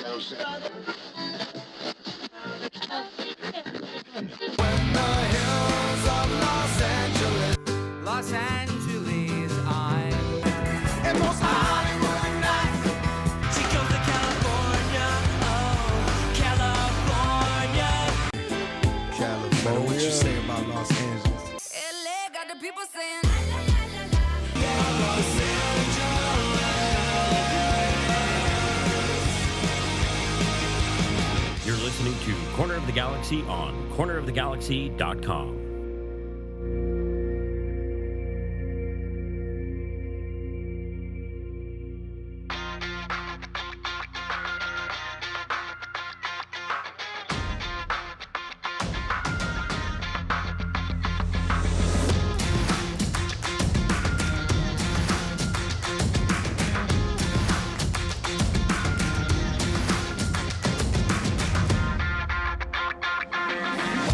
Los Angeles, I'm and most Hollywood nights. She goes to California, oh, California. What you say about Los Angeles? LA got the people saying, You're listening to Corner of the Galaxy on cornerofthegalaxy.com.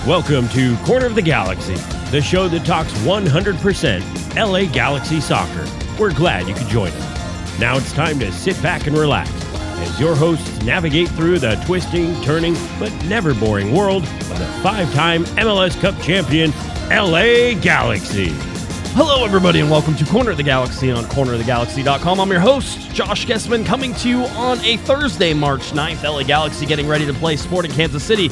Welcome to Corner of the Galaxy, the show that talks 100% LA Galaxy soccer. We're glad you could join us. Now it's time to sit back and relax as your hosts navigate through the twisting, turning, but never boring world of the five-time MLS Cup champion, LA Galaxy. Hello, everybody, and welcome to Corner of the Galaxy on cornerofthegalaxy.com. I'm your host, Josh Guesman, coming to you on a Thursday, March 9th. LA Galaxy getting ready to play Sporting Kansas City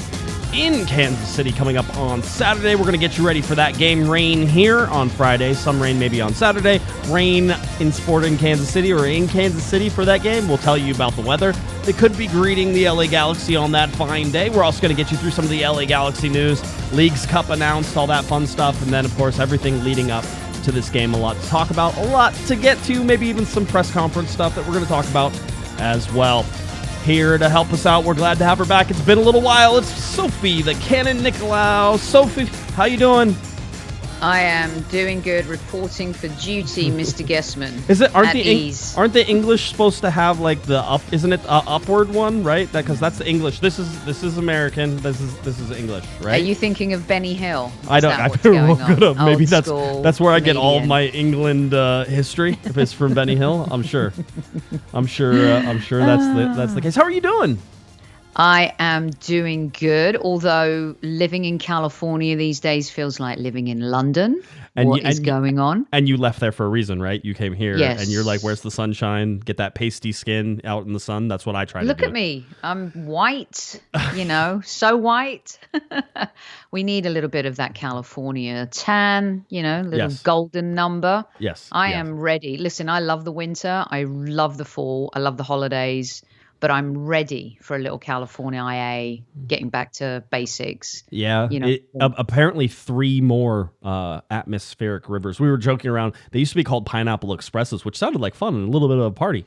in Kansas City coming up on Saturday. We're going to get you ready for that game. Rain here on Friday, some rain maybe on Saturday, rain in Sporting Kansas City or in Kansas City for that game. We'll tell you about the weather that could be greeting the LA Galaxy on that fine day. We're also going to get you through some of the LA Galaxy news, Leagues Cup announced, all that fun stuff, and then, of course, everything leading up to this game. A lot to talk about, a lot to get to, maybe even some press conference stuff that we're going to talk about as well. Here to help us out, we're glad to have her back. It's been a little while. It's Sophie, the Cannon Nicolaou. Sophie, how you doing? I am doing good, reporting for duty, Mr. Guesman. Is it? Aren't the English supposed to have like the up? Isn't it upward one, right? Because that's the English. This is American. This is English, right? Are you thinking of Benny Hill? I don't. I've been look up. Maybe that's where I get all of my England history. If it's from Benny Hill, I'm sure. I'm sure that's the case. How are you doing? I am doing good, although living in California these days feels like living in London. What is going on? And you left there for a reason, right? You came here, yes. And you're like, where's the sunshine? Get that pasty skin out in the sun. That's what I try to do. Look at me. I'm white, so white. We need a little bit of that California tan, little yes. golden number. Yes. I am ready. Listen, I love the winter. I love the fall. I love the holidays. But I'm ready for a little California IA, getting back to basics. Yeah, apparently 3 more atmospheric rivers. We were joking around. They used to be called Pineapple Expresses, which sounded like fun and a little bit of a party.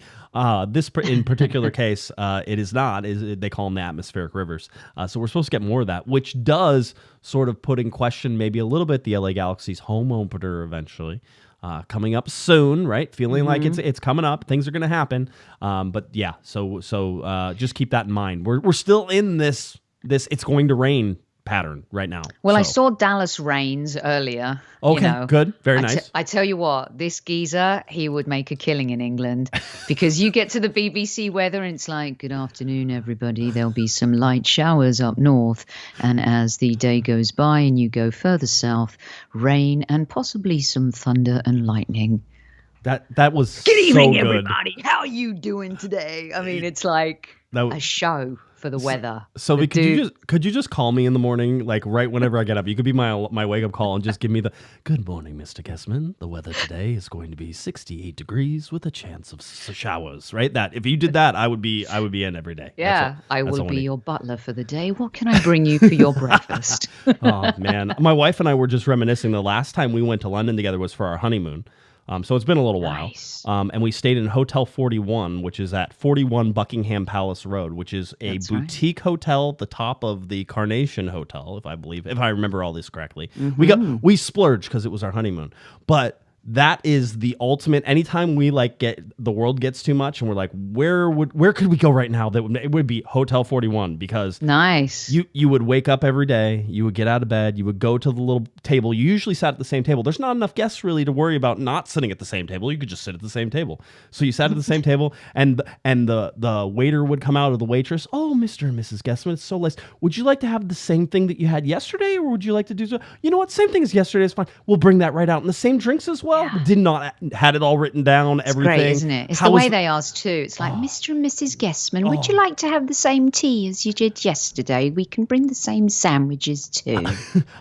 This in particular case, it is not. They call them the atmospheric rivers. So we're supposed to get more of that, which does sort of put in question maybe a little bit the LA Galaxy's home opener eventually. Coming up soon, right? Feeling like it's coming up. Things are going to happen. But yeah, so just keep that in mind. We're still in this it's going to rain pattern right now. Well, I saw Dallas Rains earlier. Okay, good. Very nice. I tell you what, this geezer, he would make a killing in England because you get to the BBC weather and it's like, good afternoon, everybody. There'll be some light showers up north. And as the day goes by and you go further south, rain and possibly some thunder and lightning. That was good evening, so good. everybody. How are you doing today? I mean, it's like a show for the weather. So could you just call me in the morning, like right whenever I get up? You could be my wake up call and just give me the good morning, Mr. Guesman. The weather today is going to be 68 degrees with a chance of showers. Right? That if you did that, I would be in every day. Yeah, I will be your butler for the day. What can I bring you for your breakfast? Oh man, my wife and I were just reminiscing. The last time we went to London together was for our honeymoon. So it's been a little nice. while. And we stayed in Hotel 41, which is at 41 Buckingham Palace Road, which is a boutique hotel at the top of the Carnation Hotel, if I remember all this correctly. Mm-hmm. We splurged because it was our honeymoon. But that is the ultimate. Anytime we like the world gets too much and we're like, where could we go right now? It would be Hotel 41, because nice. You would wake up every day, you would get out of bed, you would go to the little table. You usually sat at the same table. There's not enough guests really to worry about not sitting at the same table. You could just sit at the same table. So you sat at the same table, and the waiter would come out, or the waitress. Oh, Mr. and Mrs. Guesman, it's so nice. Would you like to have the same thing that you had yesterday, or would you like to do so? You know what? Same thing as yesterday is fine. We'll bring that right out. And the same drinks as well. Yeah. Did not had it all written down. It's everything. Great, isn't it? It's the way they ask too. It's like, Mr. and Mrs. Guesman, would you like to have the same tea as you did yesterday? We can bring the same sandwiches too.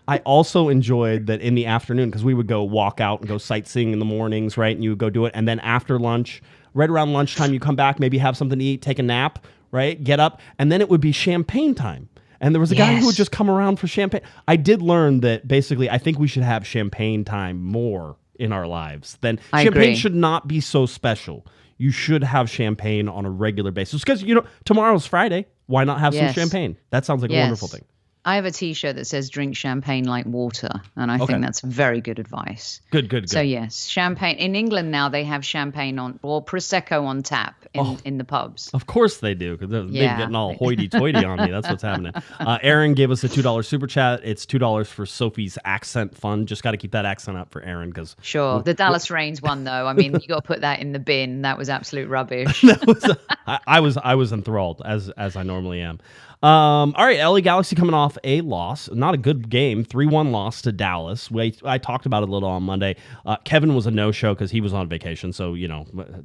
I also enjoyed that in the afternoon, because we would go walk out and go sightseeing in the mornings, right? And you would go do it, and then after lunch, right around lunchtime, you come back, maybe have something to eat, take a nap, right? Get up, and then it would be champagne time. And there was a guy who would just come around for champagne. I did learn that basically I think we should have champagne time more in our lives. Then champagne agree. should not be so special. You should have champagne on a regular basis, because tomorrow's Friday. Why not have some champagne? That sounds like a wonderful thing. I have a T-shirt that says "Drink champagne like water," and I think that's very good advice. Good. So yes, champagne in England now, they have champagne or prosecco on tap in the pubs. Of course they do, because they're getting all hoity-toity on me. That's what's happening. Aaron gave us a $2 super chat. It's $2 for Sophie's accent fund. Just got to keep that accent up for Aaron, because the Dallas Reigns one though. I mean, you got to put that in the bin. That was absolute rubbish. I was enthralled, as I normally am. All right, LA Galaxy coming off a loss, not a good game, 3-1 loss to Dallas. I talked about it a little on Monday. Kevin was a no-show because he was on vacation, so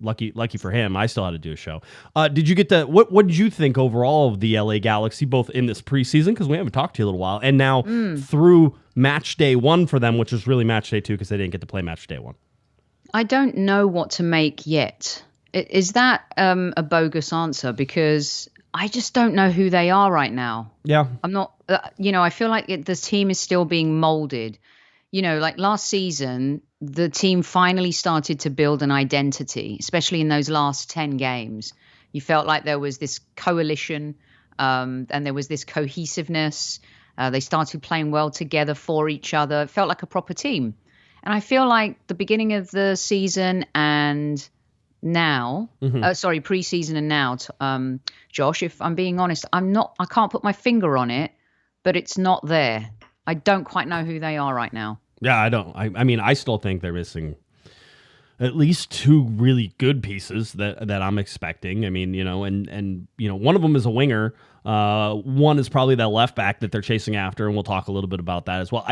lucky for him. I still had to do a show. Did you get what did you think overall of the LA Galaxy, both in this preseason, because we haven't talked to you a little while, and now through match day 1 for them, which is really match day 2 because they didn't get to play match day 1? I don't know what to make yet. Is that a bogus answer? Because I just don't know who they are right now. Yeah. I'm not, I feel like this team is still being molded. Like last season, the team finally started to build an identity, especially in those last 10 games. You felt like there was this coalition and there was this cohesiveness. They started playing well together for each other. It felt like a proper team. And I feel like the beginning of the season and now, preseason and now, Josh, if I'm being honest, I can't put my finger on it, but it's not there. I don't quite know who they are right now. Yeah, I don't. I mean, I still think they're missing at least 2 really good pieces that I'm expecting. I mean, and one of them is a winger. One is probably that left back that they're chasing after, and we'll talk a little bit about that as well.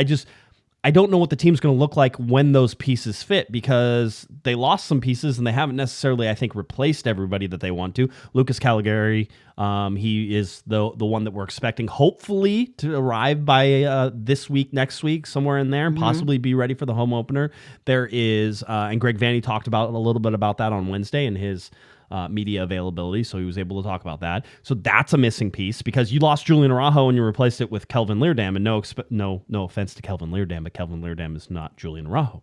I don't know what the team's going to look like when those pieces fit, because they lost some pieces and they haven't necessarily, I think, replaced everybody that they want to. Lucas Caligari, he is the one that we're expecting, hopefully, to arrive by this week, next week, somewhere in there, and possibly be ready for the home opener. There is, and Greg Vanney talked about a little bit about that on Wednesday in his media availability, so he was able to talk about that. So that's a missing piece, because you lost Julian Araujo and you replaced it with Kelvin Leerdam, and no offense to Kelvin Leerdam, but Kelvin Leerdam is not Julian Araujo.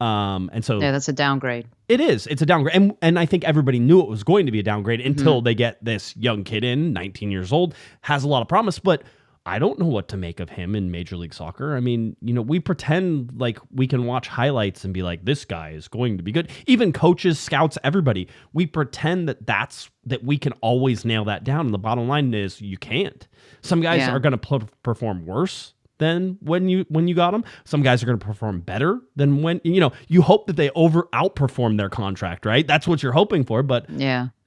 And so that's a downgrade. It is. It's a downgrade. And I think everybody knew it was going to be a downgrade until they get this young kid in, 19 years old, has a lot of promise, but I don't know what to make of him in Major League Soccer. I mean, we pretend like we can watch highlights and be like, this guy is going to be good. Even coaches, scouts, everybody, we pretend that we can always nail that down. And the bottom line is you can't. Some guys are going to perform worse than when you got them. Some guys are going to perform better than when, you hope that they outperform their contract, right? That's what you're hoping for. But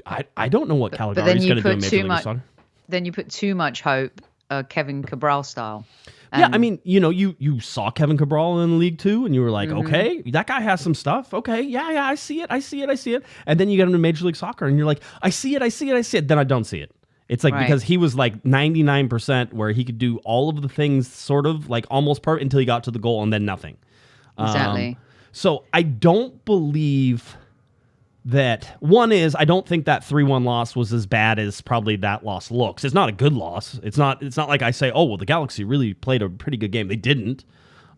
I don't know what Caligari is going to do in Major League Soccer. Then you put too much hope. Kevin Cabral style. Yeah, I mean, you saw Kevin Cabral in League 2 and you were like, okay, that guy has some stuff. Okay, yeah, I see it. And then you get him to Major League Soccer and you're like, I see it. Then I don't see it. It's like, because he was like 99% where he could do all of the things sort of like almost perfect until he got to the goal and then nothing. Exactly. So I don't believe that. One is, I don't think that 3-1 loss was as bad as probably that loss looks. It's not a good loss. It's not like I say, oh, well, the Galaxy really played a pretty good game. They didn't.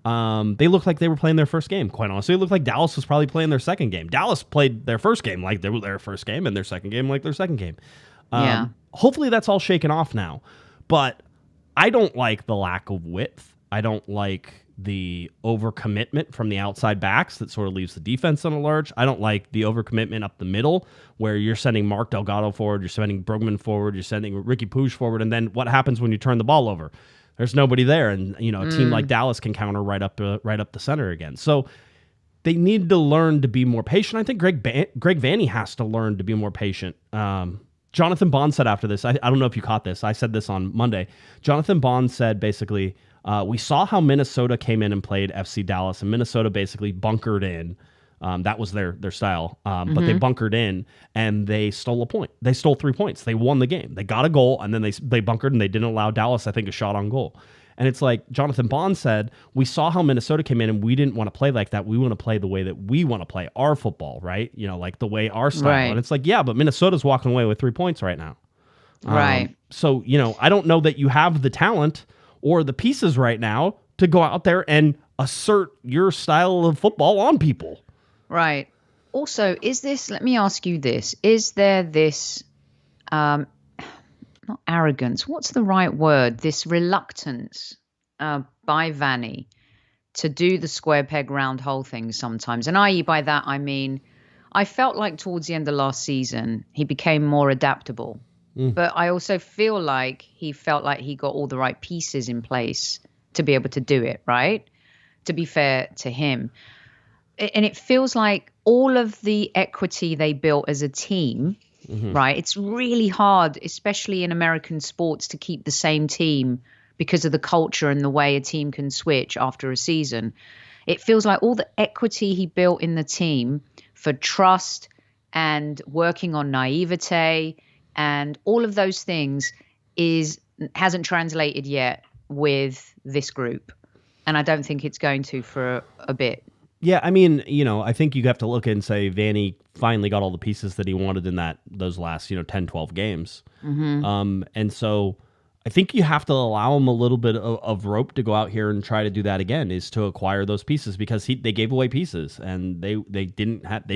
They looked like they were playing their first game, quite honestly. It looked like Dallas was probably playing their second game. Dallas played their first game like they were their first game, and their second game like their second game. Hopefully that's all shaken off now. But I don't like the lack of width. I don't like the overcommitment from the outside backs that sort of leaves the defense on a lurch. I don't like the overcommitment up the middle where you're sending Mark Delgado forward, you're sending Brugman forward, you're sending Riqui Puig forward, and then what happens when you turn the ball over? There's nobody there, and a team like Dallas can counter right up the center again. So they need to learn to be more patient. I think Greg Vanney has to learn to be more patient. Jonathan Bond said after this, I don't know if you caught this, I said this on Monday. Jonathan Bond said basically, we saw how Minnesota came in and played FC Dallas, and Minnesota basically bunkered in. That was their style. But they bunkered in, and they stole a point. They stole 3 points. They won the game. They got a goal, and then they bunkered, and they didn't allow Dallas, I think, a shot on goal. And it's like Jonathan Bond said, we saw how Minnesota came in, and we didn't want to play like that. We want to play the way that we want to play our football, right? Like the way our style. Right. And it's like, yeah, but Minnesota's walking away with 3 points right now. Right. So, I don't know that you have the talent or the pieces right now to go out there and assert your style of football on people. Right. Also, let me ask you this, is there this, not arrogance, what's the right word? This reluctance by Vanney to do the square peg round hole thing sometimes. And i.e. by that, I mean, I felt like towards the end of last season, he became more adaptable. But I also feel like he felt like he got all the right pieces in place to be able to do it, right? To be fair to him. And it feels like all of the equity they built as a team, right? It's really hard, especially in American sports, to keep the same team because of the culture and the way a team can switch after a season. It feels like all the equity he built in the team for trust and working on naivete and all of those things hasn't translated yet with this group. And I don't think it's going to for a bit. Yeah, I mean, I think you have to look and say Vanney finally got all the pieces that he wanted in those last, 10, 12 games. And so I think you have to allow him a little bit of rope to go out here and try to do that again, is to acquire those pieces, because they gave away pieces and they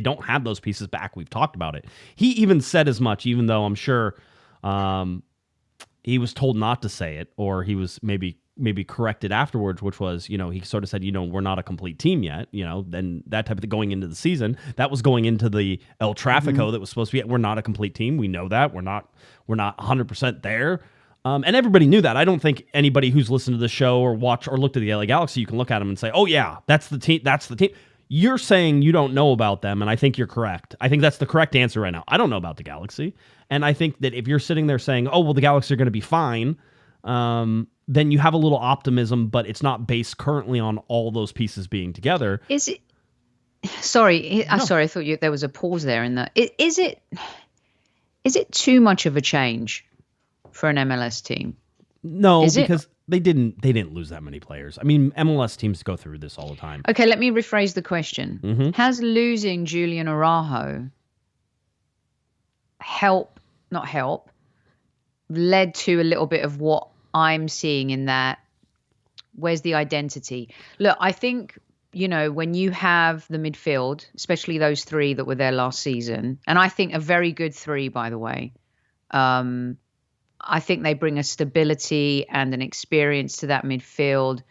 don't have those pieces back. We've talked about it. He even said as much, even though I'm sure he was told not to say it, or he was maybe corrected afterwards, which was, he sort of said, we're not a complete team yet, then that type of thing going into the season. That was going into the El Tráfico that was supposed to be, we're not a complete team. We know that. We're not 100% there. And everybody knew that. I don't think anybody who's listened to the show or watched or looked at the LA Galaxy, you can look at them and say, oh yeah, that's the team. That's the team. You're saying you don't know about them, and I think you're correct. I think that's the correct answer right now. I don't know about the Galaxy. And I think that if you're sitting there saying, oh, well, the Galaxy are going to be fine, then you have a little optimism, but it's not based currently on all those pieces being together. Is it? Sorry, no. Sorry, I thought there was a pause there in that. Is it too much of a change for an MLS team? No, because they didn't lose that many players. I mean, MLS teams go through this all the time. Okay, let me rephrase the question. Has losing Julian Araujo led to a little bit of what I'm seeing in that? Where's the identity? Look, I think, when you have the midfield, especially those three that were there last season, and I think a very good three, by the way, I think they bring a stability and an experience to that midfield.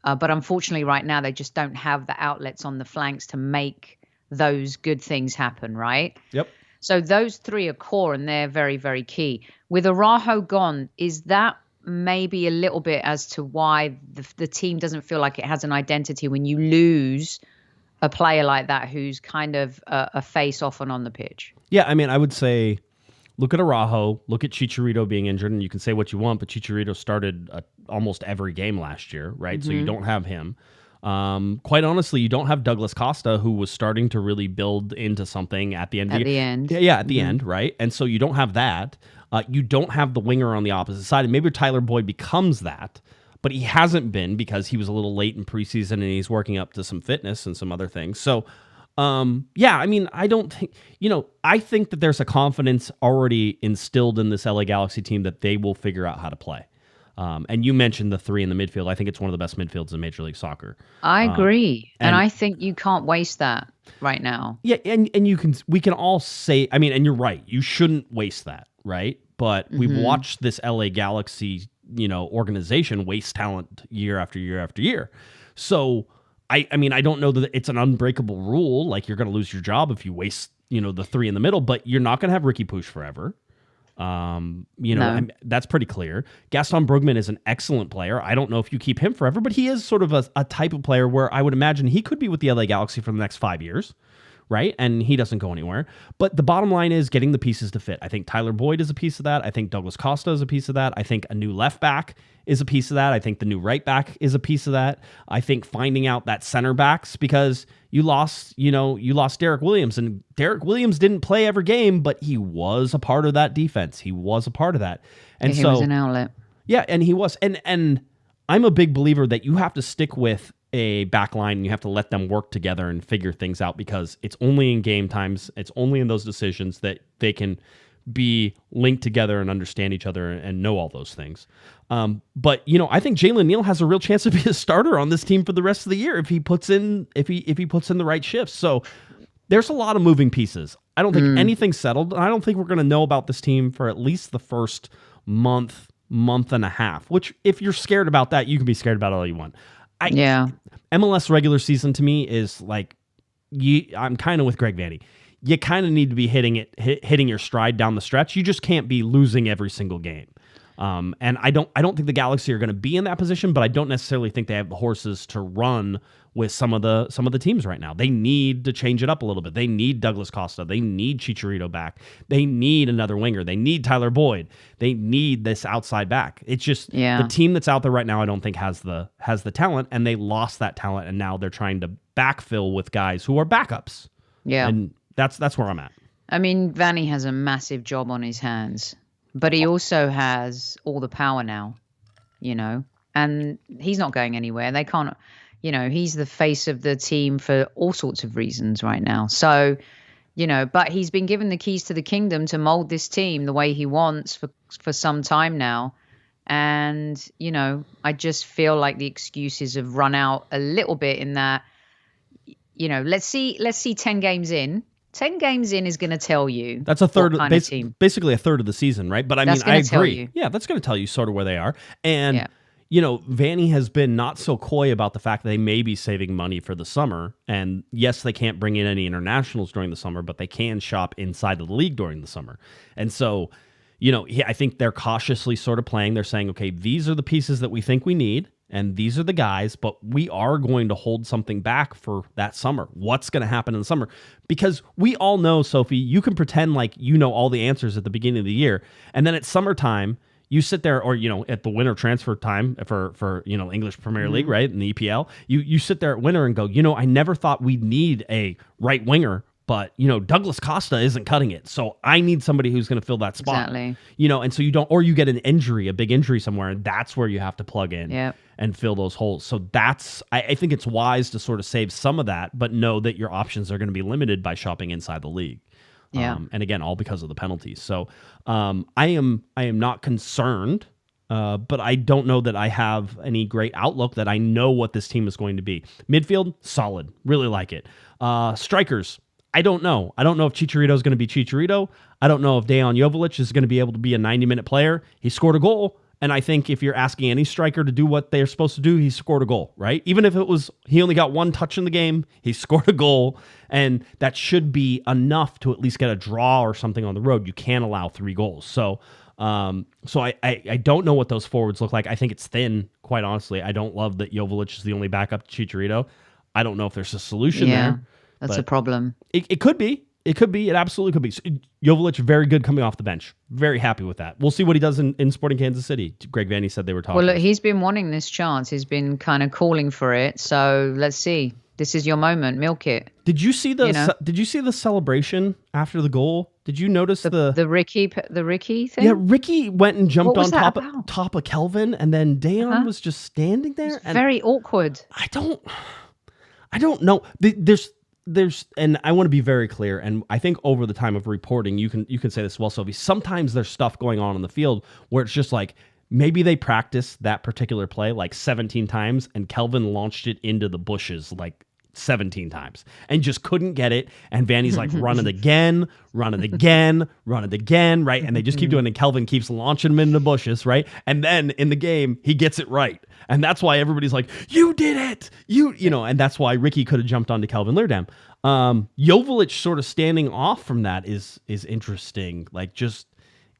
But unfortunately, right now, they just don't have the outlets on the flanks to make those good things happen, right? Yep. So those three are core, and they're very, very key. With Araujo gone, is that maybe a little bit as to why the team doesn't feel like it has an identity when you lose a player like that who's kind of a face off and on the pitch? Yeah, I mean, I would say, look at Araujo, look at Chicharito being injured, and you can say what you want, but Chicharito started almost every game last year, right? So you don't have him. Quite honestly, you don't have Douglas Costa, who was starting to really build into something at the end. At the end. Yeah, at the end, right? And so you don't have that. You don't have the winger on the opposite side, and maybe Tyler Boyd becomes that, but he hasn't been because he was a little late in preseason and he's working up to some fitness and some other things. So, yeah, I mean, I don't think, I think that there's a confidence already instilled in this LA Galaxy team that they will figure out how to play. And you mentioned the three in the midfield. I think it's one of the best midfields in Major League Soccer. I agree. And I think you can't waste that right now. Yeah. And we can all say, I mean, and you're right. You shouldn't waste that. Right. But we've watched this LA Galaxy, organization waste talent year after year after year. So I mean, I don't know that it's an unbreakable rule. Like, you're going to lose your job if you waste, the three in the middle, but you're not going to have Riqui Puig forever. That's pretty clear. Gaston Brugman is an excellent player. I don't know if you keep him forever, but he is sort of a type of player where I would imagine he could be with the LA Galaxy for the next 5 years. Right? And he doesn't go anywhere. But the bottom line is getting the pieces to fit. I think Tyler Boyd is a piece of that. I think Douglas Costa is a piece of that. I think a new left back is a piece of that. I think the new right back is a piece of that. I think finding out that center backs, because you lost Derek Williams, and Derek Williams didn't play every game, but he was a part of that defense. He was a part of that. And he was an outlet. Yeah, and he was. And I'm a big believer that you have to stick with a back line and you have to let them work together and figure things out, because it's only in game times, it's only in those decisions that they can be linked together and understand each other and know all those things. But I think Jalen Neal has a real chance to be a starter on this team for the rest of the year if he puts in the right shifts. So there's a lot of moving pieces. I don't think anything's settled. I don't think we're going to know about this team for at least the first month and a half, which, if you're scared about that, you can be scared about all you want. MLS regular season to me is like, I'm kind of with Greg Vanney. You kind of need to be hitting your stride down the stretch. You just can't be losing every single game. And I don't think the Galaxy are going to be in that position, but I don't necessarily think they have the horses to run with some of the teams right now. They need to change it up a little bit. They need Douglas Costa. They need Chicharito back. They need another winger. They need Tyler Boyd. They need this outside back. It's just the team that's out there right now, I don't think has the talent, and they lost that talent, and now they're trying to backfill with guys who are backups. Yeah. And that's where I'm at. I mean, Vanney has a massive job on his hands, but he also has all the power now, and he's not going anywhere. They can't, he's the face of the team for all sorts of reasons right now. So, but he's been given the keys to the kingdom to mold this team the way he wants for some time now. And, I just feel like the excuses have run out a little bit in that, let's see 10 games in. 10 games in is going to tell you that's a third of team. Basically a third of the season, right? But I mean, I agree. Yeah, that's going to tell you sort of where they are. And Vanney has been not so coy about the fact that they may be saving money for the summer. And yes, they can't bring in any internationals during the summer, but they can shop inside of the league during the summer. And so, I think they're cautiously sort of playing. They're saying, okay, these are the pieces that we think we need, and these are the guys, but we are going to hold something back for that summer. What's going to happen in the summer? Because we all know, Sophie, you can pretend like you know all the answers at the beginning of the year, and then it's summertime, you sit there, or at the winter transfer time for English Premier League, right, in the EPL, you sit there at winter and go, I never thought we'd need a right winger, but Douglas Costa isn't cutting it, so I need somebody who's going to fill that spot. Exactly. And so you don't, or you get an injury, a big injury somewhere, and that's where you have to plug in and fill those holes. So I think it's wise to sort of save some of that, but know that your options are going to be limited by shopping inside the league. Yeah. And again, all because of the penalties. So I am not concerned, but I don't know that I have any great outlook that I know what this team is going to be. Midfield, solid. Really like it. Strikers, I don't know. I don't know if Chicharito is going to be Chicharito. I don't know if Dejan Joveljic is going to be able to be a 90-minute player. He scored a goal, and I think if you're asking any striker to do what they're supposed to do, he scored a goal, right? Even if it was he only got one touch in the game, he scored a goal, and that should be enough to at least get a draw or something on the road. You can't allow 3 goals. So I don't know what those forwards look like. I think it's thin, quite honestly. I don't love that Joveljic is the only backup to Chicharito. I don't know if there's a solution there. That's a problem. It could be. It could be. It absolutely could be. Joveljic, very good coming off the bench. Very happy with that. We'll see what he does in Sporting Kansas City. Greg Vanney said they were talking. Well, look, he's been wanting this chance. He's been kind of calling for it. So let's see. This is your moment. Milk it. Did you see the celebration after the goal? Did you notice the Riqui thing? Yeah, Riqui went and jumped on top of Kelvin, and then Dejan was just standing there. It's very awkward. I don't know. There's and I want to be very clear, and I think over the time of reporting, you can say this well, Sophie. Sometimes there's stuff going on in the field where it's just like maybe they practiced that particular play like 17 times, and Kelvin launched it into the bushes like 17 times and just couldn't get it. And Vanney's like, run it again, run it again, run it again, right? And they just keep doing it. And Kelvin keeps launching him into the bushes, right? And then in the game, he gets it right. And that's why everybody's like, you did it! You know, and that's why Riqui could have jumped onto Kelvin Leerdam. Joveljic sort of standing off from that is interesting. Like, just,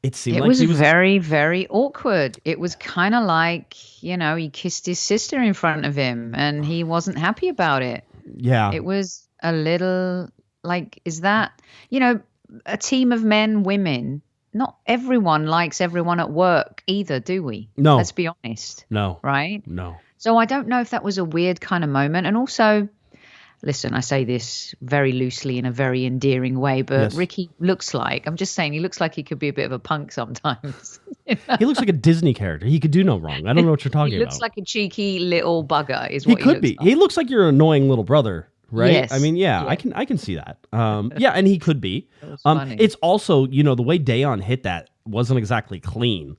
it seemed like he was very, very awkward. It was kind of like, you know, he kissed his sister in front of him and he wasn't happy about it. Yeah. It was a little like, is that, you know, a team of men, women, not everyone likes everyone at work either, do we? No. Let's be honest. No. Right? No. So I don't know if that was a weird kind of moment. And also, listen, I say this very loosely in a very endearing way, but Yes. Riqui looks like, I'm just saying, he looks like he could be a bit of a punk sometimes. You know? He looks like a Disney character. He could do no wrong. I don't know what you're talking He about. looks like a cheeky little bugger is He what he could looks be. like. He looks like your annoying little brother, right? Yes. I mean, yeah. Yeah. I can see that. Yeah, and he could be. was funny. It's also, you know, the way Dejan hit that wasn't exactly clean.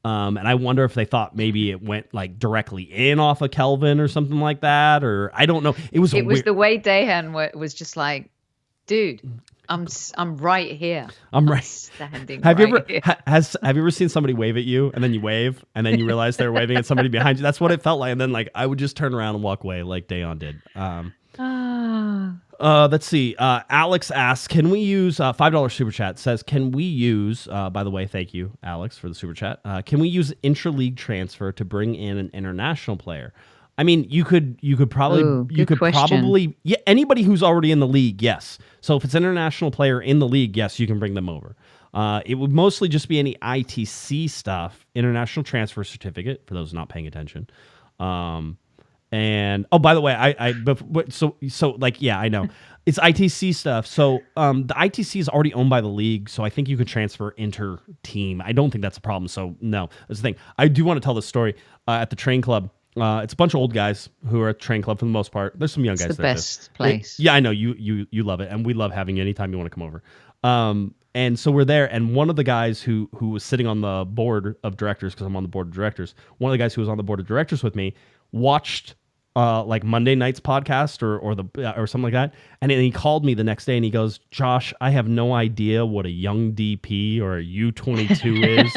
And I wonder if they thought maybe it went like directly in off of Kelvin or something like that, or I don't know. It was the way Dejan was just like, dude, I'm right here. I'm right. Standing. Have you right ever here. have you ever seen somebody wave at you and then you wave and then you realize they're waving at somebody behind you? That's what it felt like. And then like I would just turn around and walk away like Dejan did. Let's see. Alex asks, can we use $5 super chat? Says, can we use? By the way, thank you, Alex, for the super chat. Can we use intra-league transfer to bring in an international player? I mean, you could probably probably anybody who's already in the league, yes. So if it's an international player in the league, yes, you can bring them over. It would mostly just be any ITC stuff, international transfer certificate for those not paying attention. And oh, by the way, so like, yeah, I know it's ITC stuff. So the ITC is already owned by the league, so I think you could transfer inter-team. I don't think that's a problem. So no, that's the thing. I do want to tell this story at the train club. It's a bunch of old guys who are at the train club for the most part. There's some young guys It's the there best too. place. Yeah, I know you love it, and we love having you anytime you want to come over. And so we're there, and one of the guys who was sitting on the board of directors, because I'm on the board of directors, one of the guys who was on the board of directors with me watched like Monday night's podcast or something like that, and then he called me the next day and he goes, Josh, I have no idea what a young DP or a U22 is.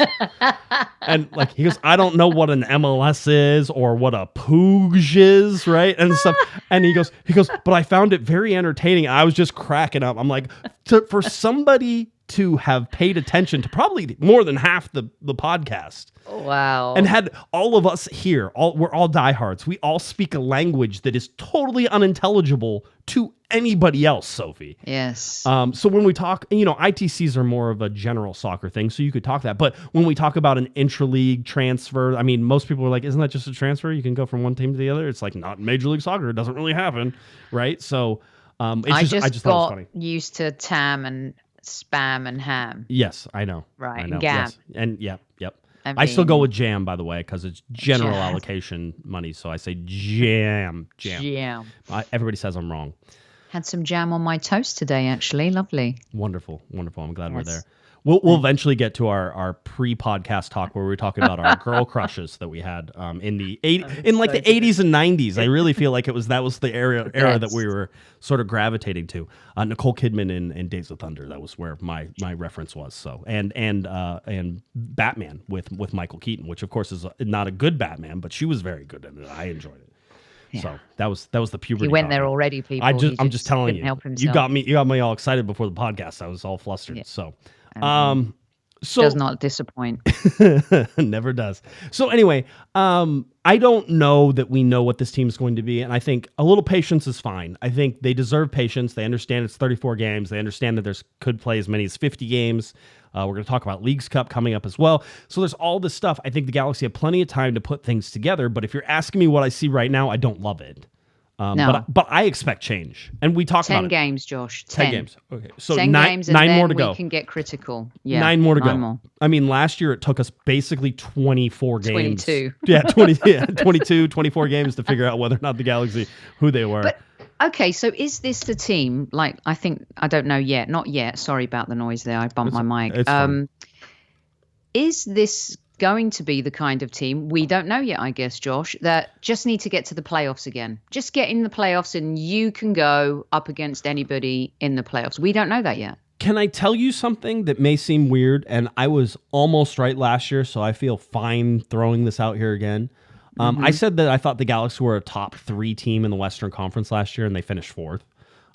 And like he goes, I don't know what an MLS is or what a Puig is, right? And stuff. And he goes, but I found it very entertaining. I was just cracking up. I'm like, for somebody to have paid attention to probably more than half the podcast. Wow. And had all of us here, we're all diehards. We all speak a language that is totally unintelligible to anybody else, Sophie. Yes. So when we talk, you know, ITCs are more of a general soccer thing, so you could talk that. But when we talk about an intra-league transfer, I mean, most people are like, isn't that just a transfer? You can go from one team to the other. It's like not in Major League Soccer. It doesn't really happen, right? So I just thought it was funny. Used to TAM and spam and ham. Yes, I know. Right, I know. and GAM. Yes. And yep. I still mean, go with jam, by the way, because it's general Jam. allocation money. So I say jam. Jam. Everybody says I'm wrong. Had some jam on my toast today, actually. Lovely. Wonderful. I'm glad we're Yes. there. We'll eventually get to our pre-podcast talk where we're talking about our girl crushes that we had in the 80s and 90s. I really feel like that was the era that we were sort of gravitating to. Nicole Kidman in Days of Thunder, that was where my reference was. So and Batman with Michael Keaton, which of course is not a good Batman, but she was very good in it. I enjoyed it. Yeah. So that was the puberty. He went copy. there already, people. I'm just telling you. Help You got me all excited before the podcast. I was all flustered. Yeah. So So does not disappoint. never does. So anyway, I don't know that we know what this team is going to be, and I think a little patience is fine. I think they deserve patience. They understand it's 34 games. They understand that there's could play as many as 50 games. We're going to talk about Leagues Cup coming up as well. So there's all this stuff. I think the Galaxy have plenty of time to put things together, but if you're asking me what I see right now, I don't love it. No. But I expect change, and we talked about 10 it. games, Josh. 10 games. Okay, so 10 nine games, and more then to go. We can get critical. Yeah, 9 more to go. More. I mean, last year it took us basically 24 games. 22. Yeah, 22, 24 games to figure out whether or not the Galaxy, who they were. But okay, so is this the team? Like, I don't know yet. Not yet. Sorry about the noise there. I bumped my mic. It's fine. Is this going to be the kind of team, we don't know yet, I guess, Josh, that just need to get to the playoffs again. Just get in the playoffs and you can go up against anybody in the playoffs. We don't know that yet. Can I tell you something that may seem weird? And I was almost right last year, so I feel fine throwing this out here again. I said that I thought the Galaxy were a top 3 team in the Western Conference last year, and they finished 4th.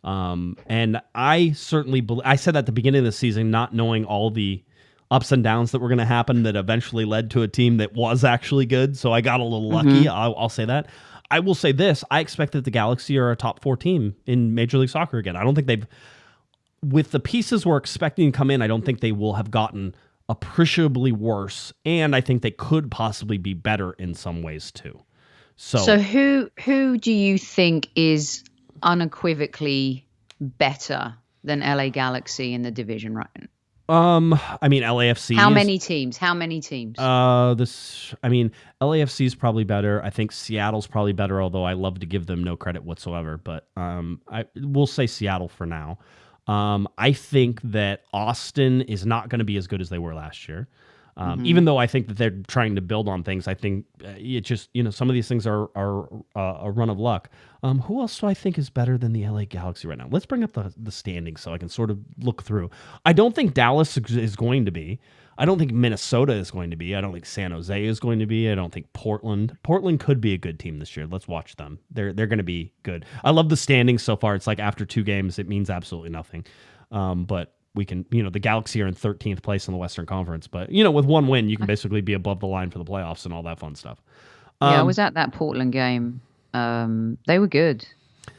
And I certainly I said that at the beginning of the season, not knowing all the ups and downs that were going to happen that eventually led to a team that was actually good. So I got a little lucky. I'll say that. I will say this. I expect that the Galaxy are a top 4 team in Major League Soccer again. I don't think they've, with the pieces we're expecting to come in, I don't think they will have gotten appreciably worse. And I think they could possibly be better in some ways too. So who do you think is unequivocally better than LA Galaxy in the division right now? I mean, LAFC. How many teams? LAFC is probably better. I think Seattle's probably better, although I love to give them no credit whatsoever. But we'll say Seattle for now. I think that Austin is not going to be as good as they were last year. Even though I think that they're trying to build on things, I think it just, some of these things are a run of luck. Who else do I think is better than the LA Galaxy right now? Let's bring up the standings so I can sort of look through. I don't think Dallas is going to be. I don't think Minnesota is going to be. I don't think San Jose is going to be. I don't think Portland. Portland could be a good team this year. Let's watch them. They're going to be good. I love the standings so far. It's like after 2 games, it means absolutely nothing. But we can, the Galaxy are in 13th place in the Western Conference, but with 1 win, you can basically be above the line for the playoffs and all that fun stuff. I was at that Portland game. They were good.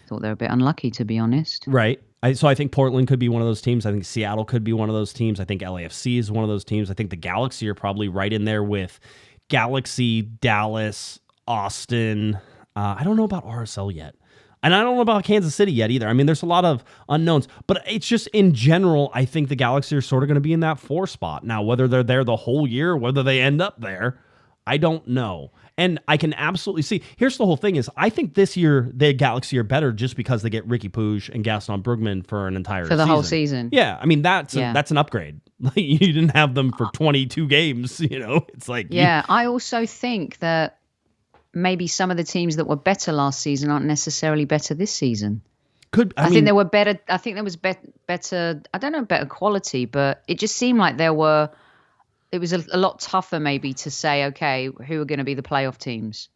Thought they were a bit unlucky, to be honest. Right. So I think Portland could be one of those teams. I think Seattle could be one of those teams. I think LAFC is one of those teams. I think the Galaxy are probably right in there with Galaxy, Dallas, Austin. I don't know about RSL yet. And I don't know about Kansas City yet either. I mean, there's a lot of unknowns, but it's just in general, I think the Galaxy are sort of going to be in that 4 spot. Now, whether they're there the whole year, whether they end up there, I don't know. And I can absolutely see, here's the whole thing is, I think this year the Galaxy are better just because they get Riqui Puig and Gaston Brugman for an entire season. For the whole season. Yeah, I mean, that's an upgrade. You didn't have them for 22 games, It's like... Yeah, I also think that maybe some of the teams that were better last season aren't necessarily better this season. I think they were better. I think there was better. I don't know, better quality, but it just seemed like it was a lot tougher maybe to say, okay, who are going to be the playoff teams?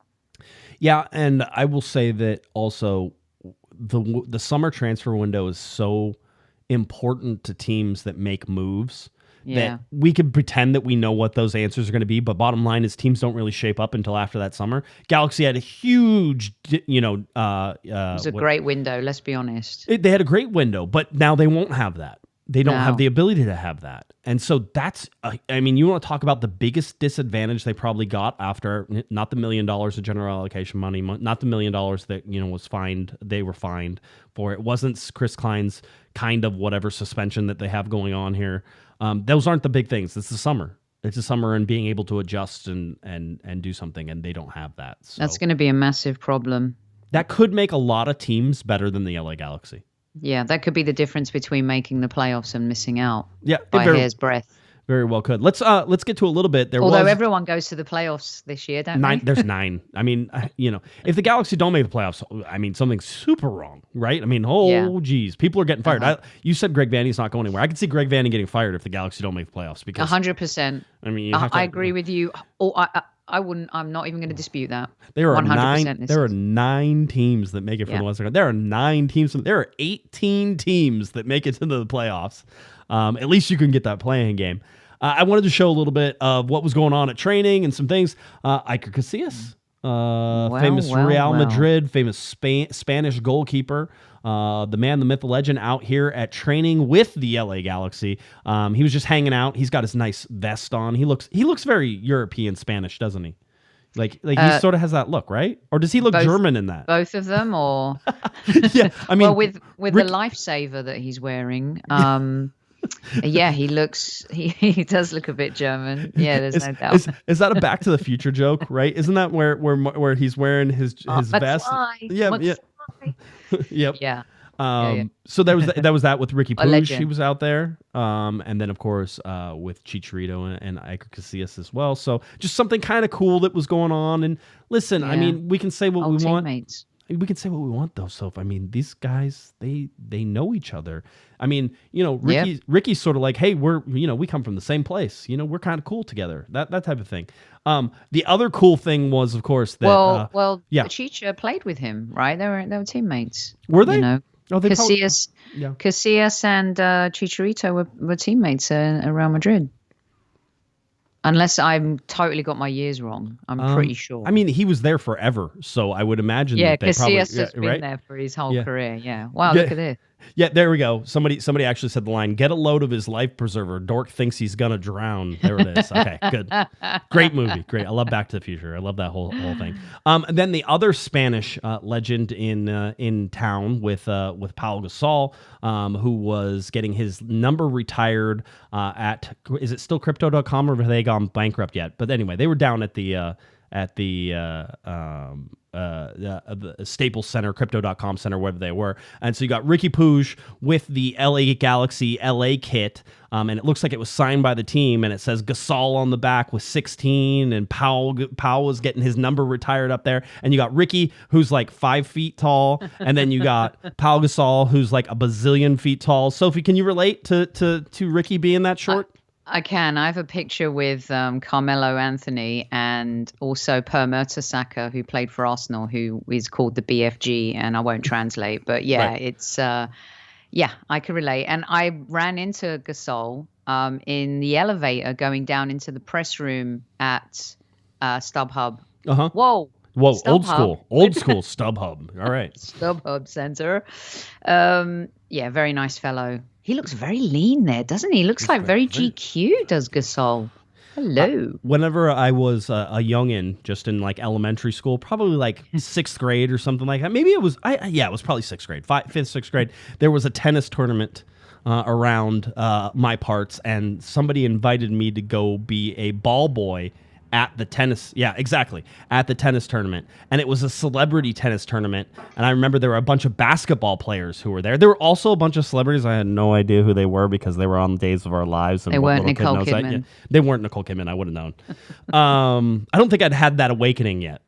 Yeah, and I will say that also the summer transfer window is so important to teams that make moves. That we could pretend that we know what those answers are going to be, but bottom line is teams don't really shape up until after that summer. Galaxy had a huge, it was a great window, let's be honest. They had a great window, but now they won't have that. They don't have the ability to have that. And so that's, you want to talk about the biggest disadvantage they probably got after, not the $1 million of general allocation money, not the $1 million that, was fined, they were fined for. It wasn't Chris Klein's kind of whatever suspension that they have going on here. Those aren't the big things. It's the summer. It's the summer and being able to adjust and do something, and they don't have that. So that's going to be a massive problem. That could make a lot of teams better than the LA Galaxy. Yeah, that could be the difference between making the playoffs and missing out by a hair's breadth. Very well could. Let's get to a little bit. Although everyone goes to the playoffs this year, don't they? There's 9. I mean, if the Galaxy don't make the playoffs, something's super wrong, right? Geez, people are getting fired. You said Greg Vanney's not going anywhere. I could see Greg Vanney getting fired if the Galaxy don't make the playoffs because 100%. I agree with you. I wouldn't. I'm not even going to dispute that. There are 9. There are 9 teams that make it from the Western. There are 9 teams. There are 18 teams that make it to the playoffs. At least you can get that playing game. I wanted to show a little bit of what was going on at training and some things. Iker Casillas, famous Real Madrid, famous Spanish goalkeeper, the man, the myth, the legend, out here at training with the LA Galaxy. He was just hanging out. He's got his nice vest on. He looks very European Spanish, doesn't he? Like he sort of has that look, right? Or does he look German in that? Both of them, or yeah, with the lifesaver that he's wearing. Yeah, he does look a bit German. Yeah, there's no doubt. Is that a Back to the Future joke, right? Isn't that where he's wearing his vest? Yeah. Yep. Yeah. So there was that with Riqui A Puig. legend. He was out there. And then, of course, with Chicharito and Iker Casillas as well. So just something kind of cool that was going on. And listen, I Yeah. mean, we can say what Old we want. teammates. We can say what we want, though, Soph. I mean, these guys, they know each other. I mean, you know, Ricky's sort of like, hey, we come from the same place. You know, we're kind of cool together. That type of thing. The other cool thing was, of course, that Chicha played with him, right? They were teammates. Were they? You know, Oh, they Casillas and Chicharito were teammates at Real Madrid. Unless I'm totally got my years wrong. I'm pretty sure. I mean, he was there forever, so I would imagine that they probably... Casillas has been there for his whole career, yeah. Wow, Yeah. look at this. Yeah, there we go. Somebody actually said the line, "Get a load of his life preserver. Dork thinks he's gonna drown." There it is. Okay, good. Great movie. Great. I love Back to the Future. I love that whole thing. And then the other Spanish legend in town with Pau Gasol, who was getting his number retired at, is it still Crypto.com or have they gone bankrupt yet? But anyway, they were down at the Staples Center, Crypto.com Center, wherever they were. And so you got Riqui Puig with the LA Galaxy LA kit, and it looks like it was signed by the team, and it says Gasol on the back with 16, and Pau was getting his number retired up there. And you got Riqui, who's like 5 feet tall, and then you got Pau Gasol, who's like a bazillion feet tall. Sophie, can you relate to Riqui being that short? I can. I have a picture with Carmelo Anthony and also Per Mertesacker, who played for Arsenal, who is called the BFG, and I won't translate. But yeah, Right. it's I can relate. And I ran into Gasol in the elevator going down into the press room at StubHub. Uh-huh. Whoa, StubHub. Old school StubHub. All right. StubHub Center. Very nice fellow. He looks very lean there, doesn't he? Looks like very GQ, does Gasol. Hello. Whenever I was a youngin', just in like elementary school, probably like 6th grade or something like that. Maybe it was, it was probably 6th grade, 5th, 6th grade. There was a tennis tournament around my parts, and somebody invited me to go be a ball boy at the tennis. Yeah, exactly. At the tennis tournament. And it was a celebrity tennis tournament. And I remember there were a bunch of basketball players who were there. There were also a bunch of celebrities. I had no idea who they were because they were on Days of Our Lives. And they weren't Little Kid Nicole Knows That. Kidman. Yeah, they weren't Nicole Kidman. I would have known. I don't think I'd had that awakening yet,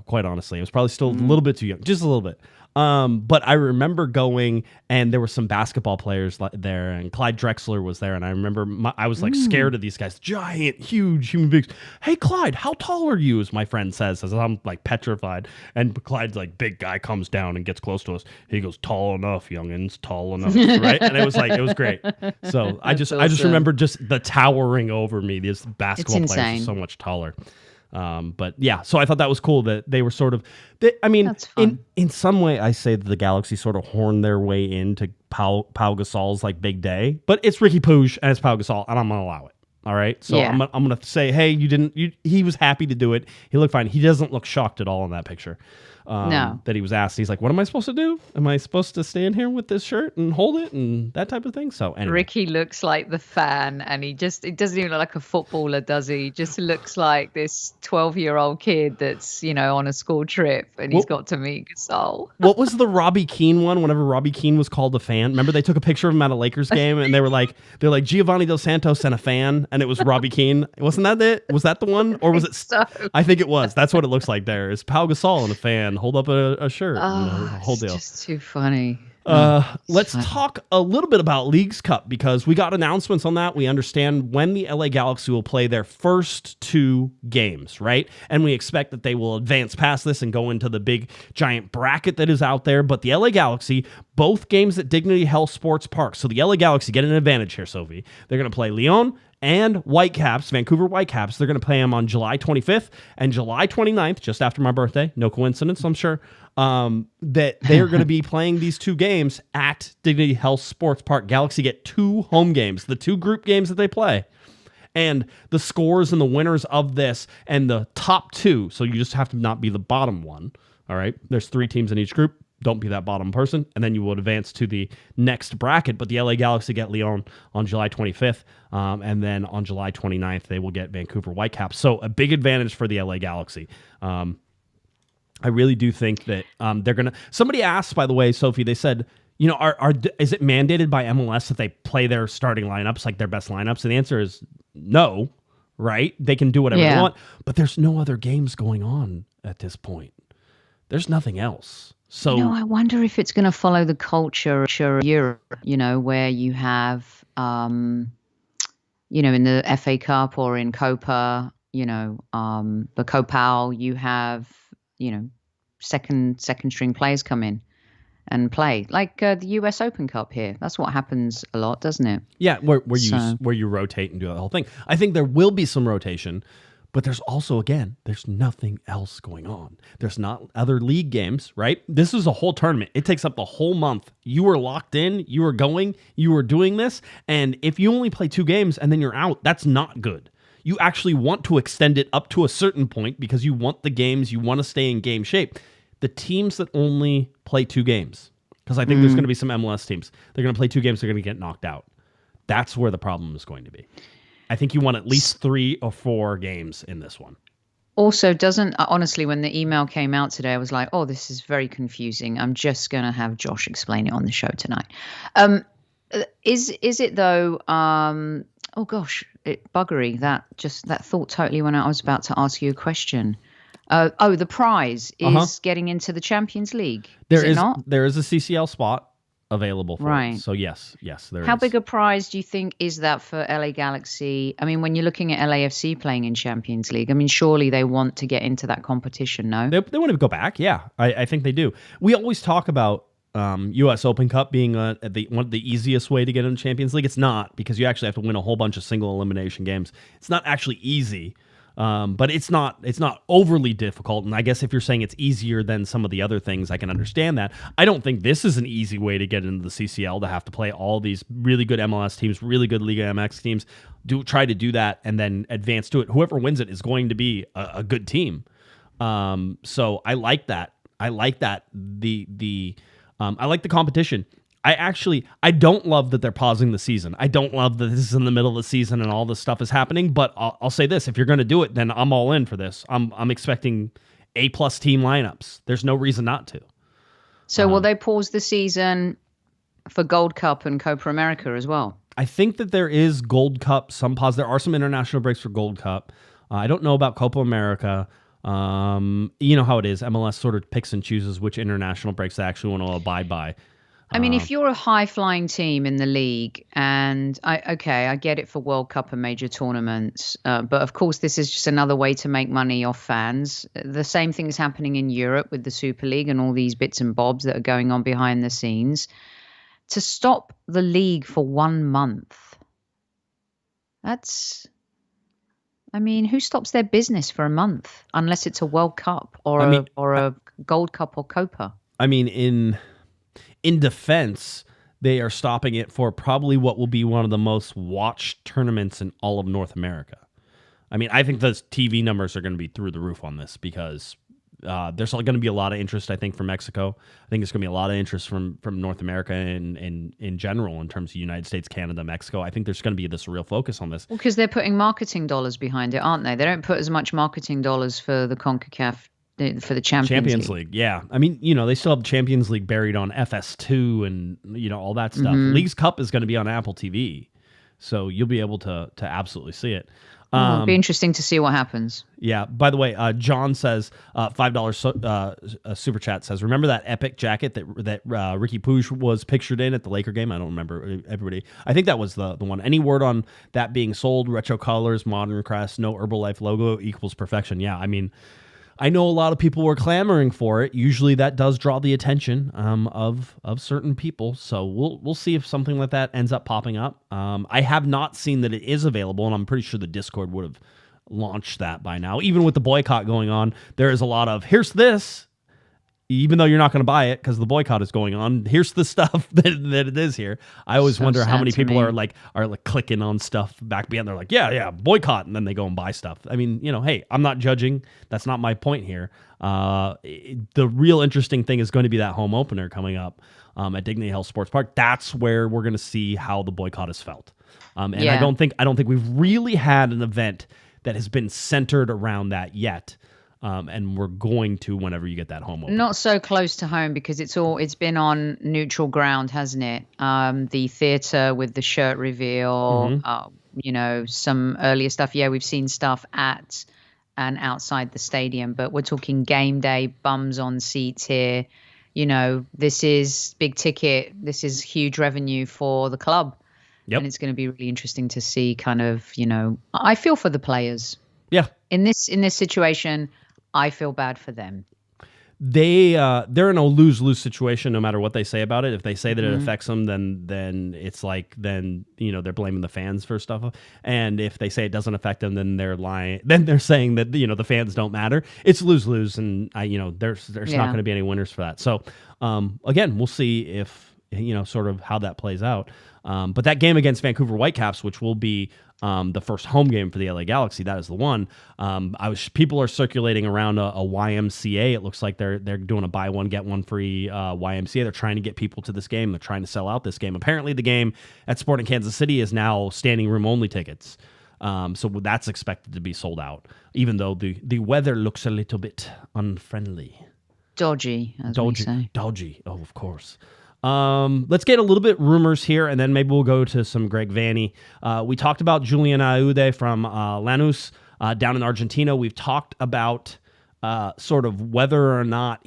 quite honestly. I was probably still a little bit too young. Just a little bit. But I remember going, and there were some basketball players there, and Clyde Drexler was there, and I remember I was like scared of these guys, giant, huge human beings. Hey, Clyde, how tall are you? As my friend says, as I'm like petrified, and Clyde's like, big guy comes down and gets close to us. He goes, "Tall enough, youngins, tall enough," right? And it was great. So I just remember just the towering over me. These basketball players are so much taller. But yeah, so I thought that was cool that they were sort of, in some way I say that the Galaxy sort of horned their way into Pau Gasol's like big day, but it's Riqui Puig and it's Pau Gasol, and I'm going to allow it. All right. So I'm going to say, hey, he was happy to do it. He looked fine. He doesn't look shocked at all in that picture. No. That he was asked. He's like, what am I supposed to do? Am I supposed to stand here with this shirt and hold it and that type of thing? So anyway. Riqui looks like the fan, and he doesn't even look like a footballer, does he? He just looks like this 12-year-old kid that's, on a school trip, and he's got to meet Gasol. What was the Robbie Keane one? Whenever Robbie Keane was called a fan, remember they took a picture of him at a Lakers game, and they're like Giovanni Dos Santos and a fan, and it was Robbie Keane. Wasn't that it? Was that the one, or was it? So. I think it was. That's what it looks like. There is Pau Gasol and a fan hold up a shirt. Whole it's deal. Just too funny. Let's talk a little bit about Leagues Cup, because we got announcements on that. We understand when the LA Galaxy will play their first 2 games, right? And we expect that they will advance past this and go into the big giant bracket that is out there. But the LA Galaxy, both games at Dignity Health Sports Park. So the LA Galaxy get an advantage here, Sophie. They're going to play Lyon and Whitecaps, Vancouver Whitecaps. They're going to play them on July 25th and July 29th, just after my birthday. No coincidence, I'm sure. That they are going to be playing these 2 games at Dignity Health Sports Park. Galaxy get 2 home games, the 2 group games that they play. And the scores and the winners of this and the top 2, so you just have to not be the bottom one, all right? There's 3 teams in each group. Don't be that bottom person, and then you will advance to the next bracket. But the LA Galaxy get Lyon on July 25th, and then on July 29th, they will get Vancouver Whitecaps. So a big advantage for the LA Galaxy. I really do think that they're going to... Somebody asked, by the way, Sophie, they said, You know, is it mandated by MLS that they play their starting lineups, like their best lineups? And the answer is no, right? They can do whatever they want, but there's no other games going on at this point. There's nothing else. So, I wonder if it's going to follow the culture of Europe, where you have, in the FA Cup or in Copa, the Copal, you have, second string players come in and play, like the US Open Cup here. That's what happens a lot, doesn't it? Yeah, where you rotate and do the whole thing. I think there will be some rotation, but there's also, again, there's nothing else going on. There's not other league games, right? This is a whole tournament. It takes up the whole month. You are locked in. You are going. You are doing this. And if you only play 2 games and then you're out, that's not good. You actually want to extend it up to a certain point because you want the games. You want to stay in game shape. The teams that only play 2 games, because I think there's going to be some MLS teams, they're going to play 2 games, they're going to get knocked out. That's where the problem is going to be. I think you want at least 3 or 4 games in this one. Also, honestly, when the email came out today, I was like, oh, this is very confusing. I'm just going to have Josh explain it on the show tonight. Is it though? Oh gosh, buggery. That thought totally went out. I was about to ask you a question. The prize is getting into the Champions League. Is it not? There is a CCL spot available for it. So yes, there is. How big a prize do you think is that for LA Galaxy? I mean, when you're looking at LAFC playing in Champions League, I mean, surely they want to get into that competition, no? They want to go back, yeah. I think they do. We always talk about US Open Cup being one of the easiest way to get into Champions League. It's not, because you actually have to win a whole bunch of single elimination games. It's not actually easy. But it's not overly difficult. And I guess if you're saying it's easier than some of the other things, I can understand that. I don't think this is an easy way to get into the CCL, to have to play all these really good MLS teams, really good Liga MX teams, try to do that and then advance to it. Whoever wins it is going to be a good team. So I like that. I like that. I like the competition. I don't love that they're pausing the season. I don't love that this is in the middle of the season and all this stuff is happening, but I'll say this. If you're going to do it, then I'm all in for this. I'm expecting A+ team lineups. There's no reason not to. So will they pause the season for Gold Cup and Copa America as well? I think that there is Gold Cup, some pause. There are some international breaks for Gold Cup. I don't know about Copa America. You know how it is. MLS sort of picks and chooses which international breaks they actually want to abide by. I mean, if you're a high-flying team in the league, and I get it for World Cup and major tournaments, but of course this is just another way to make money off fans. The same thing is happening in Europe with the Super League and all these bits and bobs that are going on behind the scenes. To stop the league for 1 month, who stops their business for a month unless it's a World Cup or a Gold Cup or Copa? I mean, in defense, they are stopping it for probably what will be one of the most watched tournaments in all of North America. I mean, I think the TV numbers are going to be through the roof on this because there's going to be a lot of interest, I think, from Mexico. I think there's going to be a lot of interest from North America and in general in terms of United States, Canada, Mexico. I think there's going to be this real focus on this. Well, because they're putting marketing dollars behind it, aren't they? They don't put as much marketing dollars for the CONCACAF for the Champions League. Yeah. I mean, they still have Champions League buried on FS2 and, all that stuff. Leagues Cup is going to be on Apple TV. So you'll be able to absolutely see it. It'll be interesting to see what happens. Yeah. By the way, John says, $5 super chat says, remember that epic jacket that Riqui Puig was pictured in at the Laker game? I don't remember everybody. I think that was the one. Any word on that being sold? Retro colors, modern crest, no Herbalife logo equals perfection. Yeah. I mean, I know a lot of people were clamoring for it. Usually that does draw the attention of certain people. So we'll see if something like that ends up popping up. I have not seen that it is available, and I'm pretty sure the Discord would have launched that by now. Even with the boycott going on, there is a lot of, here's this, even though you're not going to buy it because the boycott is going on. Here's the stuff that it is here. I always wonder how many people are like clicking on stuff back behind. They're like, yeah, boycott, and then they go and buy stuff. I mean, hey, I'm not judging. That's not my point here. The real interesting thing is going to be that home opener coming up at Dignity Health Sports Park. That's where we're going to see how the boycott is felt. I don't think we've really had an event that has been centered around that yet. and we're going to whenever you get that home opener. Not so close to home because it's been on neutral ground, hasn't it? The theater with the shirt reveal, some earlier stuff. Yeah, we've seen stuff at and outside the stadium, but we're talking game day, bums on seats here. This is big ticket. This is huge revenue for the club. Yep. And it's going to be really interesting to see kind of, I feel for the players. Yeah. In this situation, I feel bad for them. They're in a lose-lose situation no matter what they say about it. If they say that it affects them, then it's like they're blaming the fans for stuff. And if they say it doesn't affect them, then they're lying. Then they're saying that the fans don't matter. It's lose-lose, and there's not going to be any winners for that. So again, we'll see if sort of how that plays out. But that game against Vancouver Whitecaps, which will be the first home game for the LA Galaxy, that is the one. People are circulating around a YMCA. It looks like they're doing a buy one get one free YMCA. They're trying to get people to this game. They're trying to sell out this game. Apparently, the game at Sporting Kansas City is now standing room only tickets. So that's expected to be sold out, even though the weather looks a little bit unfriendly. Dodgy, as we say. Dodgy. Oh, of course. Let's get a little bit rumors here, and then maybe we'll go to some Greg Vanney. We talked about Julian Aude from Lanús down in Argentina. We've talked about sort of whether or not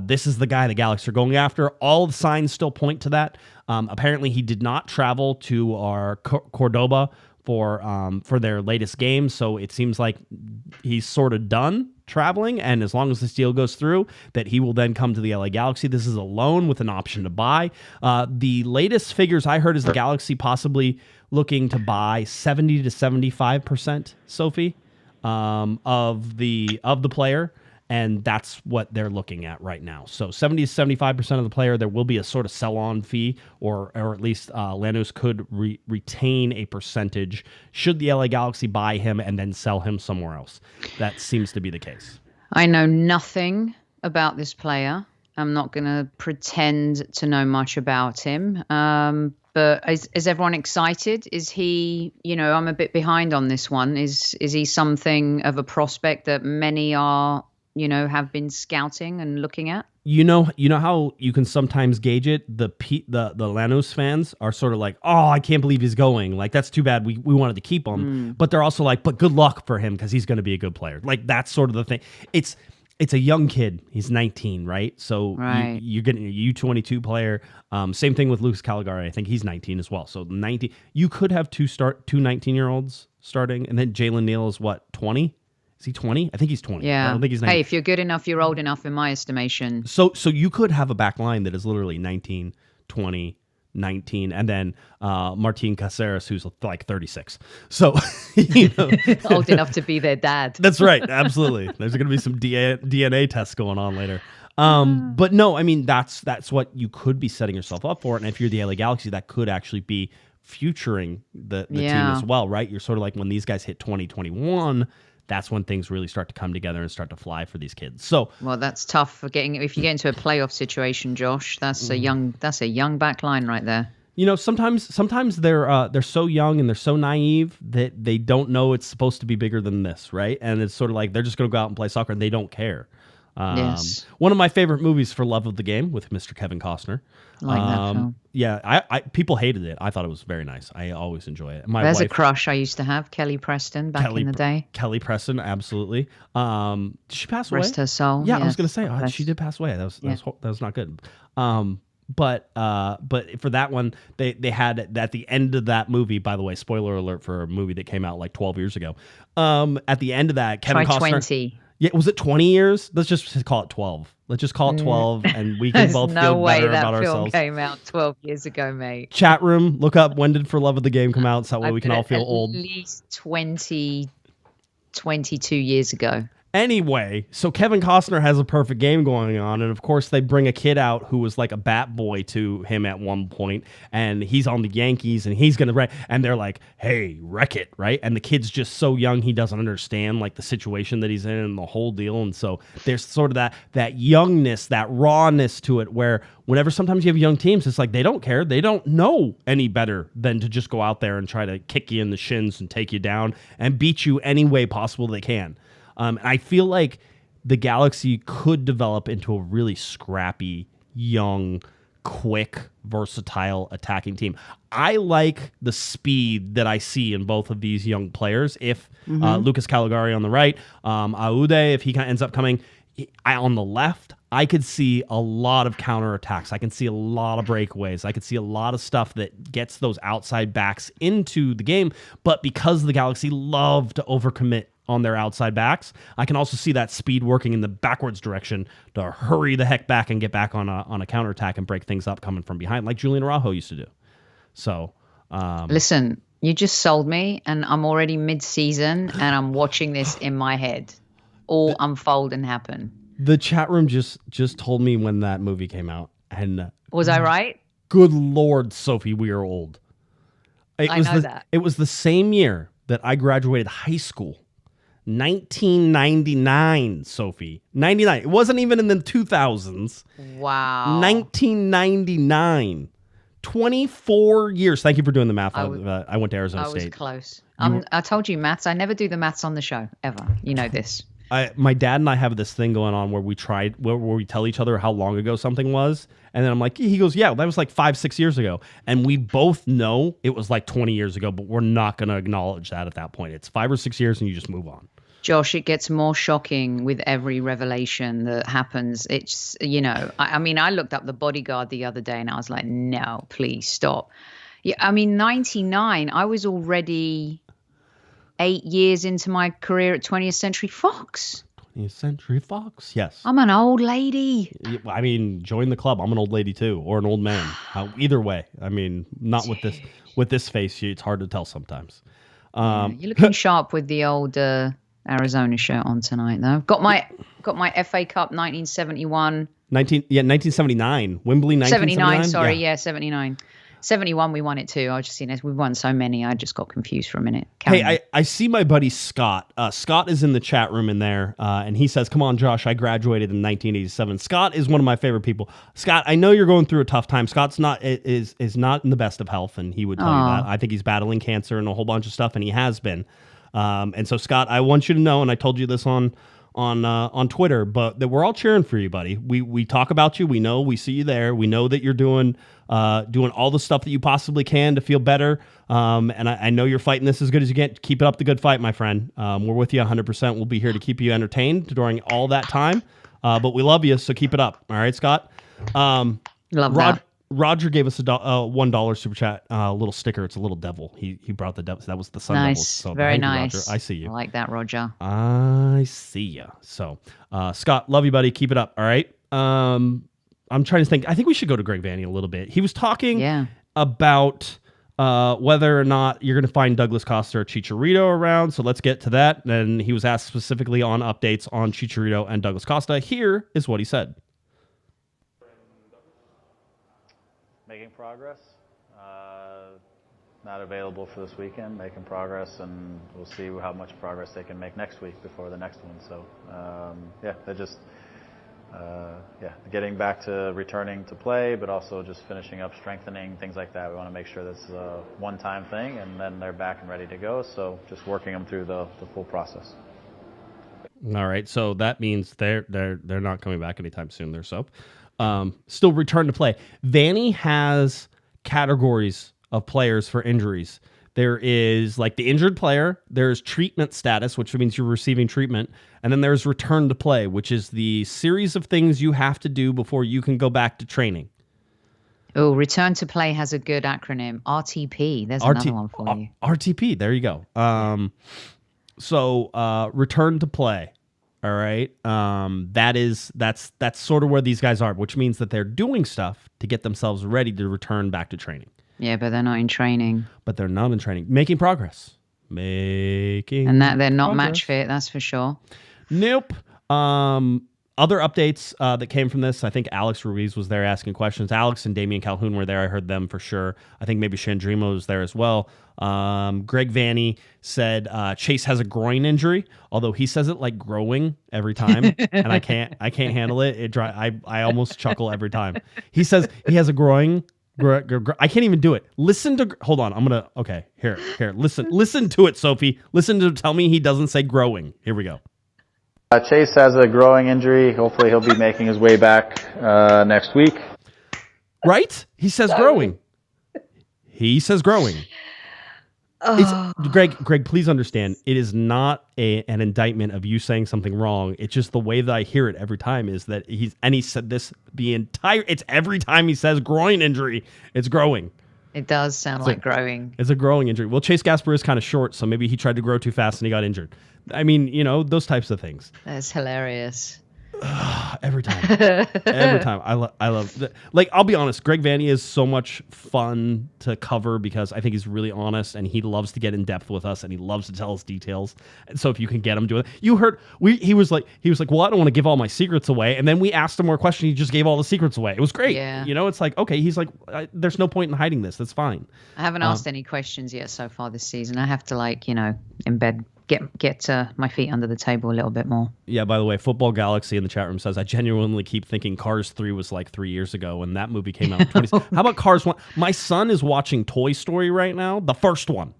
this is the guy the Galaxy are going after. All the signs still point to that. Apparently, he did not travel to our Cordoba for their latest game, so it seems like he's sort of done traveling, and as long as this deal goes through, that he will then come to the LA Galaxy. This is a loan with an option to buy. The latest figures I heard is the Galaxy possibly looking to buy 70 to 75%, Sophie, of the player, and that's what they're looking at right now. So 70 to 75% of the player. There will be a sort of sell-on fee, or at least Lanús could retain a percentage should the LA Galaxy buy him and then sell him somewhere else. That seems to be the case. I know nothing about this player. I'm not going to pretend to know much about him. But is everyone excited? Is he, I'm a bit behind on this one. Is he something of a prospect that many are, have been scouting and looking at? You know how you can sometimes gauge it? The Lanús fans are sort of like, oh, I can't believe he's going. Like, that's too bad. We wanted to keep him. But they're also like, but good luck for him because he's going to be a good player. Like, that's sort of the thing. It's a young kid. He's 19, right? So right. You're getting a U22 player. Same thing with Lucas Caligari. I think he's 19 as well. So 19. You could have two 19-year-olds starting, and then Jalen Neal is what, 20? Is he 20? I think he's 20. Yeah. I don't think he's 19. Hey, if you're good enough, you're old enough in my estimation. So you could have a back line that is literally 19, 20, 19, and then Martin Caceres, who's like 36. So, old enough to be their dad. That's right. Absolutely. There's going to be some DNA tests going on later. But no, I mean, that's what you could be setting yourself up for. And if you're the LA Galaxy, that could actually be futuring the team as well, right? You're sort of like when these guys hit 2021, that's when things really start to come together and start to fly for these kids. So, well, that's tough for if you get into a playoff situation, Josh. That's a young back line right there. Sometimes they're so young and they're so naive that they don't know it's supposed to be bigger than this, right? And it's sort of like they're just going to go out and play soccer and they don't care. Yes. One of my favorite movies for love of the game with Mr. Kevin Costner. Like that film. Yeah, I people hated it. I thought it was very nice. I always enjoy it. There's a crush I used to have, Kelly Preston, back in the day. Kelly Preston, absolutely. Did she pass away? Rest her soul. Yeah, yes. I was going to say she did pass away. That was not good. But for that one, they had at the end of that movie, by the way, spoiler alert for a movie that came out like 12 years ago. At the end of that, Kevin Costner. 20. Yeah, was it 20 years? Let's just call it 12. Let's just call it 12, and we can both feel better about ourselves. That film came out 12 years ago, mate. Chat room, look up when did For Love of the Game come out, so that way we can all feel old. At least 22 years ago. Anyway, so Kevin Costner has a perfect game going on, and of course they bring a kid out who was like a bat boy to him at one point, and he's on the Yankees, and he's gonna wreck, and they're like, "Hey, wreck it," right? And the kid's just so young, he doesn't understand like the situation that he's in and the whole deal, and so there's sort of that youngness, that rawness to it, where whenever sometimes you have young teams, it's like they don't care, they don't know any better than to just go out there and try to kick you in the shins and take you down and beat you any way possible they can. I feel like the Galaxy could develop into a really scrappy, young, quick, versatile attacking team. I like the speed that I see in both of these young players. If Lucas Caligari on the right, Aude, if he ends up coming on the left, I could see a lot of counterattacks. I can see a lot of breakaways. I could see a lot of stuff that gets those outside backs into the game. But because the Galaxy love to overcommit on their outside backs, I can also see that speed working in the backwards direction to hurry the heck back and get back on a counterattack and break things up coming from behind, like Julian Araujo used to do. So, listen, you just sold me, and I'm already mid-season, and I'm watching this in my head all unfold and happen. The chat room just told me when that movie came out, and was I right? Good Lord, Sophie, we are old. I know that. It was the same year that I graduated high school. 1999, Sophie. 99. It wasn't even in the 2000s. Wow. 1999. 24 years. Thank you for doing the math. I went to Arizona State. I was close. I told you maths. I never do the maths on the show, ever. You know this. My dad and I have this thing going on where we tell each other how long ago something was. And then I'm like, he goes, yeah, that was like 5-6 years ago. And we both know it was like 20 years ago, but we're not going to acknowledge that at that point. It's 5 or 6 years and you just move on. Josh, it gets more shocking with every revelation that happens. It's, I mean, I looked up The Bodyguard the other day and I was like, no, please stop. Yeah, I mean, 99, I was already 8 years into my career at 20th Century Fox. 20th Century Fox, yes. I'm an old lady. I mean, join the club. I'm an old lady too, or an old man. Either way. I mean, not with this face. It's hard to tell sometimes. You're looking sharp with the old Arizona shirt on tonight, though. Got my FA Cup 1971. 1979. Wembley 1979. 79, sorry, yeah 79. 71, we won it too. I was just seeing this. We won so many. I just got confused for a minute. Hey, I see my buddy Scott. Scott is in the chat room in there, and he says, come on, Josh, I graduated in 1987. Scott is one of my favorite people. Scott, I know you're going through a tough time. Scott's not is not in the best of health, and he would tell you that. I think he's battling cancer and a whole bunch of stuff, and he has been. And so, Scott, I want you to know, and I told you this on Twitter, but that we're all cheering for you, buddy. We talk about you. We know, we see you there. We know that you're doing all the stuff that you possibly can to feel better. And I know you're fighting this as good as you can. Keep it up the good fight, my friend. We're with you 100%. We'll be here to keep you entertained during all that time. But we love you, so keep it up. All right, Scott? Love that. Roger gave us a $1 super chat, little sticker. It's a little devil. He brought the devil. So that was the Sun Devils. So very nice. You, Roger. I see you. I like that, Roger. I see you. So, Scott, love you, buddy. Keep it up. All right. I'm trying to think. I think we should go to Greg Vanney a little bit. He was talking about whether or not you're going to find Douglas Costa or Chicharito around. So let's get to that. And he was asked specifically on updates on Chicharito and Douglas Costa. Here is what he said. Making progress. Not available for this weekend. Making progress, and we'll see how much progress they can make next week before the next one. So, they're just getting back to returning to play, but also just finishing up, strengthening, things like that. We want to make sure this is a one-time thing, and then they're back and ready to go. So, just working them through the full process. All right. So that means they're not coming back anytime soon. They're still return to play. Vanney has categories of players for injuries. There is like the injured player, there's treatment status, which means you're receiving treatment, and then there's return to play, which is the series of things you have to do before you can go back to training. Oh, return to play has a good acronym. RTP. There's another one for you. RTP. There you go. So return to play. All right. That's sort of where these guys are, which means that they're doing stuff to get themselves ready to return back to training. Yeah, but they're not in training. Making progress. And that they're not match fit, that's for sure. Nope. Other updates that came from this, I think Alex Ruiz was there asking questions. Alex and Damian Calhoun were there. I heard them for sure. I think maybe Shandrimo was there as well. Greg Vanney said Chase has a groin injury, although he says it like growing every time, and I can't handle it. I almost chuckle every time. He says he has a groin. I can't even do it. Hold on. Here. Listen to it, Sophie. Listen to tell me he doesn't say growing. Here we go. Chase has a growing injury. Hopefully he'll be making his way back next week. Right? He says growing. He says growing. Greg, please understand. It is not an indictment of you saying something wrong. It's just the way that I hear it every time is that he said this it's every time he says groin injury, it's growing. It does sound like growing. It's a growing injury. Well, Chase Gasper is kind of short, so maybe he tried to grow too fast and he got injured. I mean, those types of things. That's hilarious. Every time. Every time. I love like, I'll be honest, Greg Vanney is so much fun to cover because I think he's really honest and he loves to get in depth with us and he loves to tell us details. And so if you can get him doing it, you heard he was like, well, I don't want to give all my secrets away. And then we asked him more questions. He just gave all the secrets away. It was great. Yeah. It's like, okay, he's like, there's no point in hiding this. That's fine. I haven't asked any questions yet so far this season. I have to embed. Get my feet under the table a little bit more. Yeah, by the way, Football Galaxy in the chat room says, I genuinely keep thinking Cars 3 was like 3 years ago, and that movie came out in 20. How about Cars 1? My son is watching Toy Story right now, the first one.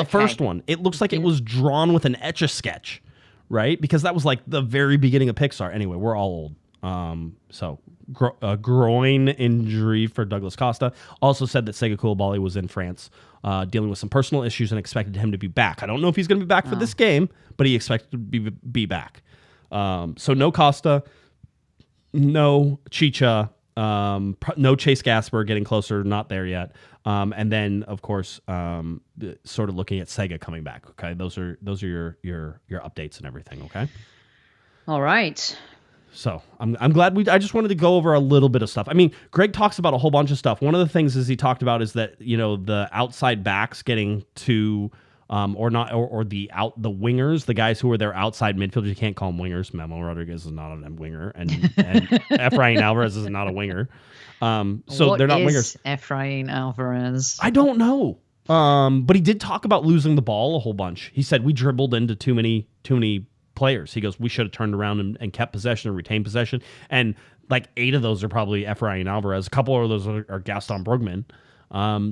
First one. It looks like it was drawn with an Etch-a-Sketch, right? Because that was like the very beginning of Pixar. Anyway, we're all old. So groin injury for Douglas Costa. Also said that Sega Koulibaly was in France dealing with some personal issues and expected him to be back. I don't know if he's going to be back for this game, but he expected to be back. So no Costa, no Chicha, no Chase Gasper getting closer, not there yet. And then, of course, sort of looking at Sega coming back. Okay, those are your updates and everything. Okay. All right. So I'm glad I just wanted to go over a little bit of stuff. I mean, Greg talks about a whole bunch of stuff. One of the things he talked about is that, the outside backs getting to, the wingers, the guys who are their outside midfielders. You can't call them wingers. Memo Rodriguez is not a winger, and Efrain Alvarez is not a winger. So they're not wingers. Efrain Alvarez? I don't know. But he did talk about losing the ball a whole bunch. He said we dribbled into too many players. He goes, we should have turned around and kept possession or retained possession. And like 8 of those are probably Efrain Alvarez. A couple of those are Gaston Brugman.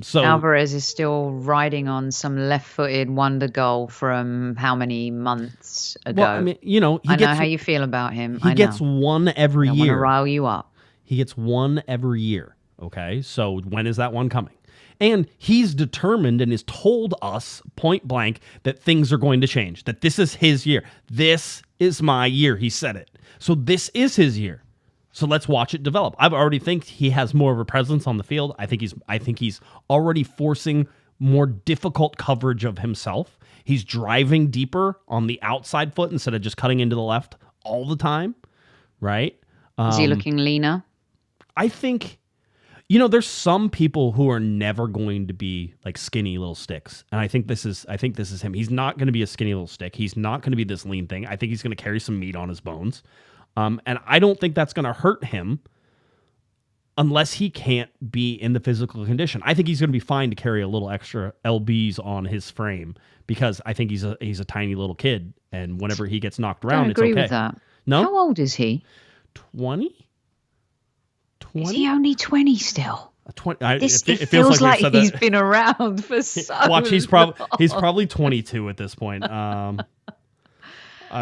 So Alvarez is still riding on some left-footed wonder goal from how many months ago? Well, I mean, I know how you feel about him. He gets one every year. I want to rile you up. He gets one every year. Okay, so when is that one coming? And he's determined and has told us point blank that things are going to change, that this is his year. This is my year, he said it. So this is his year. So let's watch it develop. I already think he has more of a presence on the field. I think he's already forcing more difficult coverage of himself. He's driving deeper on the outside foot instead of just cutting into the left all the time, right? Is he looking leaner? I think... there's some people who are never going to be like skinny little sticks. And I think this is him. He's not going to be a skinny little stick. He's not going to be this lean thing. I think he's going to carry some meat on his bones. And I don't think that's going to hurt him unless he can't be in the physical condition. I think he's going to be fine to carry a little extra LBs on his frame because I think he's a tiny little kid. And whenever he gets knocked around, it's okay. I agree with that. No? How old is he? 20? Is he only 20 still? 20. It feels like he's been around for so Watch, he's long. probably 22 at this point. I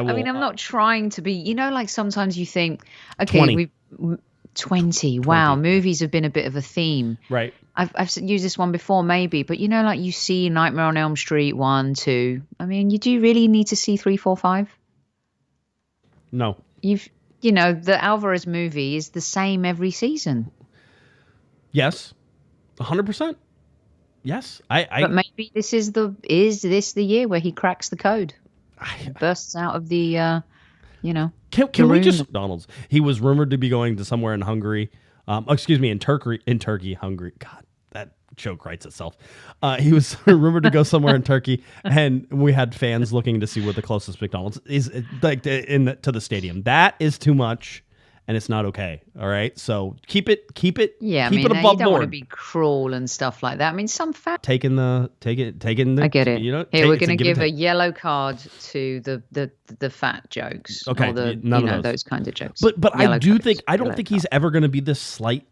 mean, I'm not trying to be, like sometimes you think, okay, 20. 20. Wow, movies have been a bit of a theme. Right. I've used this one before, maybe, but like you see Nightmare on Elm Street 1, 2. I mean, you do really need to see 3, 4, 5? No. The Alvarez movie is the same every season. Yes, 100%. Yes, But maybe is this the year where he cracks the code? Bursts out of the, Can we just McDonald's? He was rumored to be going to somewhere in Hungary. In Turkey, Hungary. God, that joke writes itself. He was rumored to go somewhere in Turkey, and we had fans looking to see where the closest McDonald's is, like to the stadium. That is too much, and it's not okay. All right, so keep it. Yeah, keep it above you don't board. want to be cruel and stuff like that. I mean, some fat. Taking the. I get it. Here we're going to give a yellow card to the fat jokes. Okay, or none of those kinds of jokes. But I don't think he's ever going to be this slight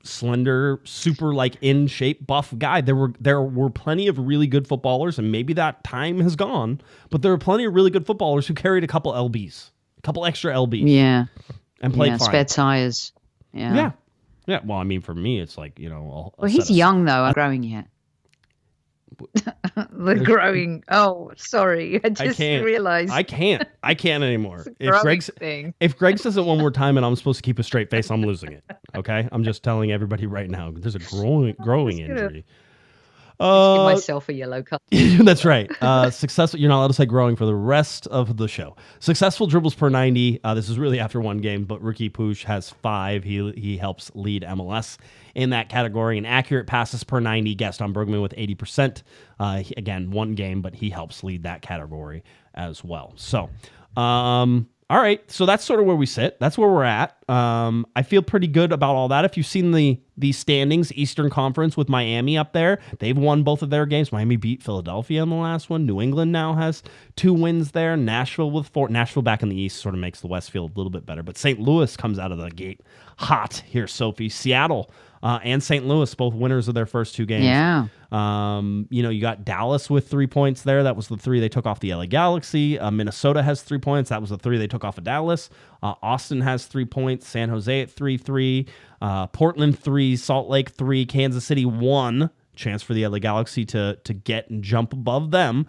slender, super like in shape, buff guy. There were plenty of really good footballers, and maybe that time has gone, but there were plenty of really good footballers who carried a couple extra LBs. Yeah. And played fine. Spare tires. Yeah. Yeah. Well, I mean, for me, it's like, Well, he's young though. I'm growing yet. The growing. Oh, sorry. I just realized. I can't anymore. Thing. If Greg says it one more time and I'm supposed to keep a straight face, I'm losing it. Okay, I'm just telling everybody right now. There's a growing injury. Give myself a yellow card. That's right. Successful. You're not allowed to say growing for the rest of the show. Successful dribbles per 90. This is really after one game, but Riqui Puig has 5. He helps lead MLS in that category. And accurate passes per 90. Gaston Bergman with 80%. Again, one game, but he helps lead that category as well. So, all right, so that's sort of where we sit. That's where we're at. I feel pretty good about all that. If you've seen the standings, Eastern Conference with Miami up there, they've won both of their games. Miami beat Philadelphia in the last one. New England now has 2 wins there. Nashville with 4. Nashville back in the East sort of makes the West feel a little bit better. But St. Louis comes out of the gate hot here, Sophie. Seattle and St. Louis, both winners of their first 2 games. Yeah. You got Dallas with 3 points there. That was the 3 they took off the LA Galaxy. Minnesota has 3 points. That was the 3 they took off of Dallas. Austin has 3 points. San Jose at 3-3. Portland 3. Salt Lake 3. Kansas City 1. Chance for the LA Galaxy to get and jump above them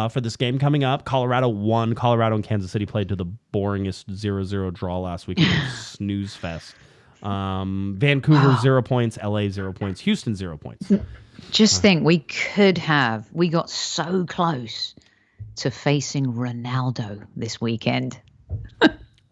for this game coming up. Colorado 1. Colorado and Kansas City played to the boringest 0-0 draw last week. Snooze fest. Vancouver 0 points. LA 0 points. Houston 0 points. Just think, we got so close to facing Ronaldo this weekend.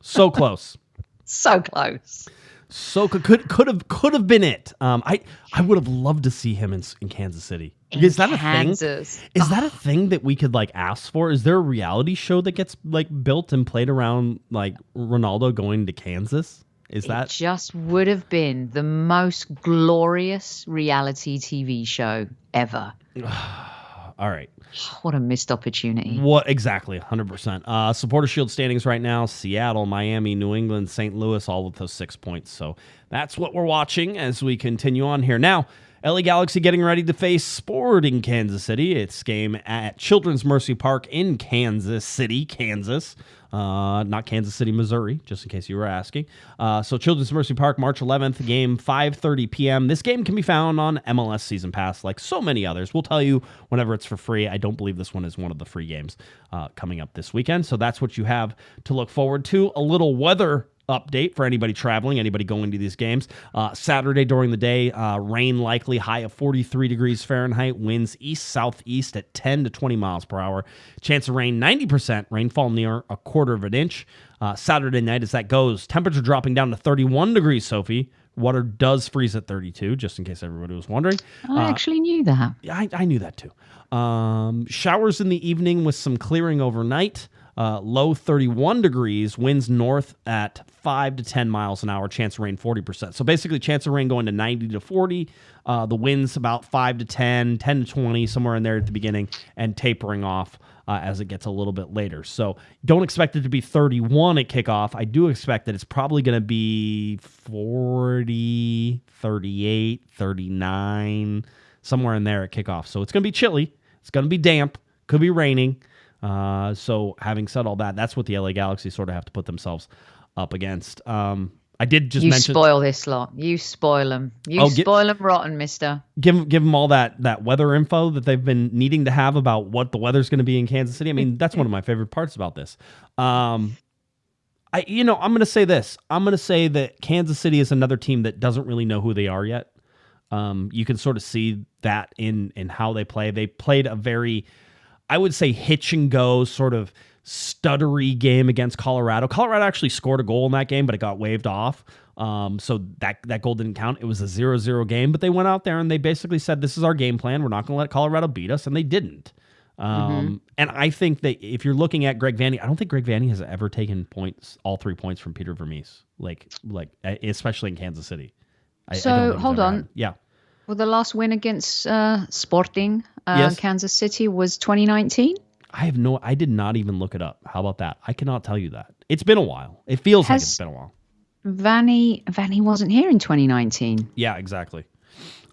So close. So close. So could have been it. I would have loved to see him in Kansas City. Is that Kansas. a thing? Is that a thing that we could like ask for? Is there a reality show that gets like built and played around like Ronaldo going to Kansas? It just would have been the most glorious reality TV show ever. All right. What a missed opportunity. What exactly? 100%. Supporter Shield standings right now: Seattle, Miami, New England, St. Louis, all with those 6 points. So that's what we're watching as we continue on here. Now, LA Galaxy getting ready to face Sporting Kansas City. It's game at Children's Mercy Park in Kansas City, Kansas. Not Kansas City, Missouri, just in case you were asking. So Children's Mercy Park, March 11th, game 5:30 p.m. This game can be found on MLS Season Pass, like so many others. We'll tell you whenever it's for free. I don't believe this one is one of the free games coming up this weekend. So that's what you have to look forward to. A little weather update for anybody traveling, anybody going to these games. Saturday during the day, rain likely, high of 43 degrees Fahrenheit, winds east-southeast at 10 to 20 miles per hour. Chance of rain, 90%, rainfall near 1/4 of an inch. Saturday night as that goes, temperature dropping down to 31 degrees, Sophie. Water does freeze at 32, just in case everybody was wondering. I actually knew that. I knew that too. Showers in the evening with some clearing overnight. Low 31 degrees, winds north at 5 to 10 miles an hour, chance of rain 40%. So basically chance of rain going to 90 to 40, the winds about 5 to 10, 10 to 20, somewhere in there at the beginning, and tapering off as it gets a little bit later. So don't expect it to be 31 at kickoff. I do expect that it's probably going to be 40, 38, 39, somewhere in there at kickoff. So it's going to be chilly. It's going to be damp. Could be raining. So having said all that, that's what the LA Galaxy sort of have to put themselves up against. I did just mention... You spoil this lot. You spoil them. Spoil them rotten, mister. Give them all that weather info that they've been needing to have about what the weather's going to be in Kansas City. I mean, that's one of my favorite parts about this. I'm going to say this. I'm going to say that Kansas City is another team that doesn't really know who they are yet. You can sort of see that in how they play. They played a very... I would say hitch and go sort of stuttery game against Colorado. Colorado actually scored a goal in that game, but it got waved off. So that goal didn't count. It was a 0-0 game, but they went out there and they basically said, this is our game plan. We're not going to let Colorado beat us. And they didn't. And I think that if you're looking at Greg Vanney, I don't think Greg Vanney has ever taken points, all 3 points from Peter Vermes, like especially in Kansas City. So hold on. Yeah. Well, the last win against Sporting Yes. Kansas City was 2019. I did not even look it up. How about that? I cannot tell you that. It's been a while. It feels like it's been a while. Vanney wasn't here in 2019. Yeah, exactly.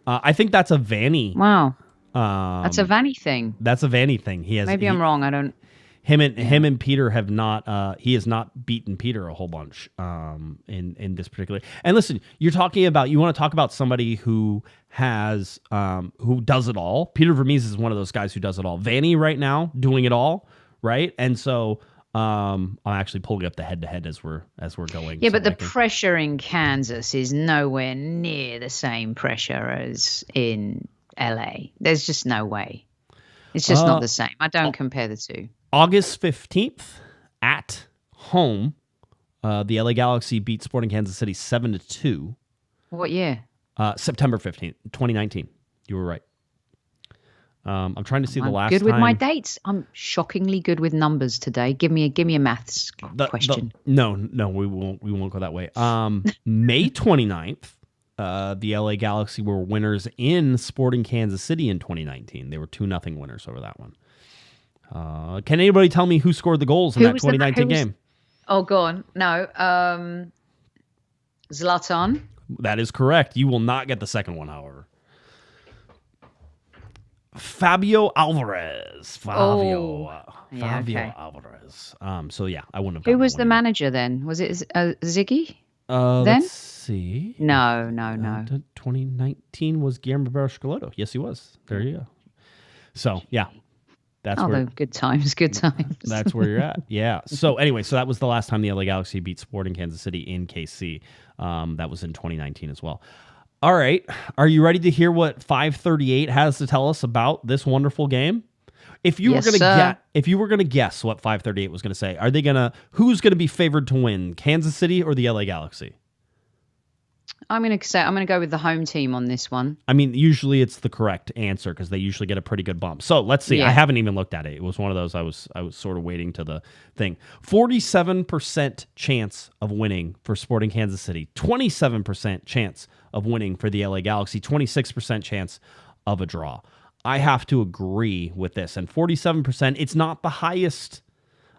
I think that's a Vanney. Wow. That's a Vanney thing. That's a Vanney thing. Maybe I'm wrong. I don't. Him and Peter have not. He has not beaten Peter a whole bunch in this particular. And listen, you want to talk about somebody who has who does it all. Peter Vermes is one of those guys who does it all. Vanney right now doing it all, right? And so I'm actually pulling up the head-to-head as we're going. Yeah, but the pressure in Kansas is nowhere near the same pressure as in LA. There's just no way. It's just not the same. I don't compare the two. August 15th at home, the LA Galaxy beat Sporting Kansas City 7-2. What year? September 15th, 2019. You were right. I'm trying to see the last good with time. my dates. I'm shockingly good with numbers today. Give me a maths question. No, we won't go that way. May 29th, the LA Galaxy were winners in Sporting Kansas City in 2019. They were 2-0 winners over that one. Can anybody tell me who scored the goals in that 2019 game? Oh, go on. No. Zlatan. That is correct. You will not get the second one, however. Fabio Alvarez. Fabio Alvarez. So yeah, I wouldn't have. Who was the manager then? Was it Ziggy? Then? Let's see. No. 2019 was Guillermo Barros-Schelotto. Yes, he was. There you go. So yeah. That's where good times. That's where you're at. Yeah. So anyway, that was the last time the LA Galaxy beat Sporting Kansas City in KC. That was in 2019 as well. All right. Are you ready to hear what 538 has to tell us about this wonderful game? If you were going to guess what 538 was going to say, who's going to be favored to win, Kansas City or the LA Galaxy? I'm going to go with the home team on this one. I mean, usually it's the correct answer because they usually get a pretty good bump. So let's see. Yeah. I haven't even looked at it. It was one of those I was sort of waiting to the thing. 47% chance of winning for Sporting Kansas City. 27% chance of winning for the LA Galaxy. 26% chance of a draw. I have to agree with this. And 47%, it's not the highest.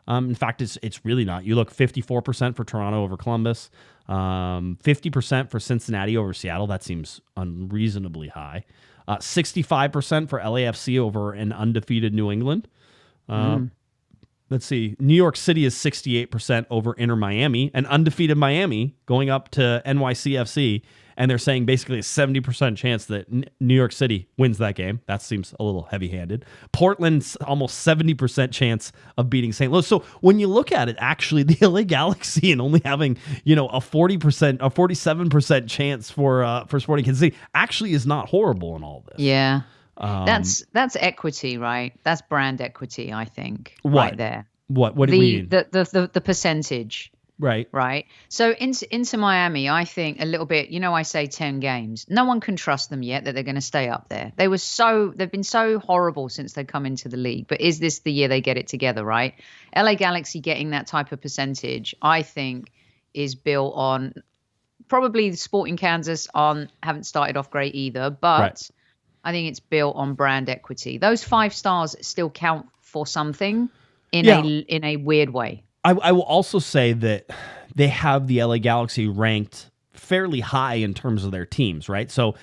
In fact, it's really not. You look 54% for Toronto over Columbus. 50% for Cincinnati over Seattle. That seems unreasonably high. 65% for LAFC over an undefeated New England. Let's see. New York City is 68% over Inter Miami. An undefeated Miami going up to NYCFC. And they're saying basically a 70% chance that New York City wins that game. That seems a little heavy-handed. Portland's almost 70% chance of beating St. Louis. So when you look at it, actually, the LA Galaxy and only having a 47% chance for Sporting Kansas City actually is not horrible in all this. Yeah, that's equity, right? That's brand equity, I think. What? Right there. What do you mean? The percentage. Right. So into Miami, I think a little bit, I say 10 games. No one can trust them yet that they're going to stay up there. They've been so horrible since they come into the league. But is this the year they get it together, right? LA Galaxy getting that type of percentage, I think, is built on probably the Sporting Kansas haven't started off great either, but right. I think it's built on brand equity. Those 5 stars still count for something in a weird way. I will also say that they have the LA Galaxy ranked fairly high in terms of their teams, right? So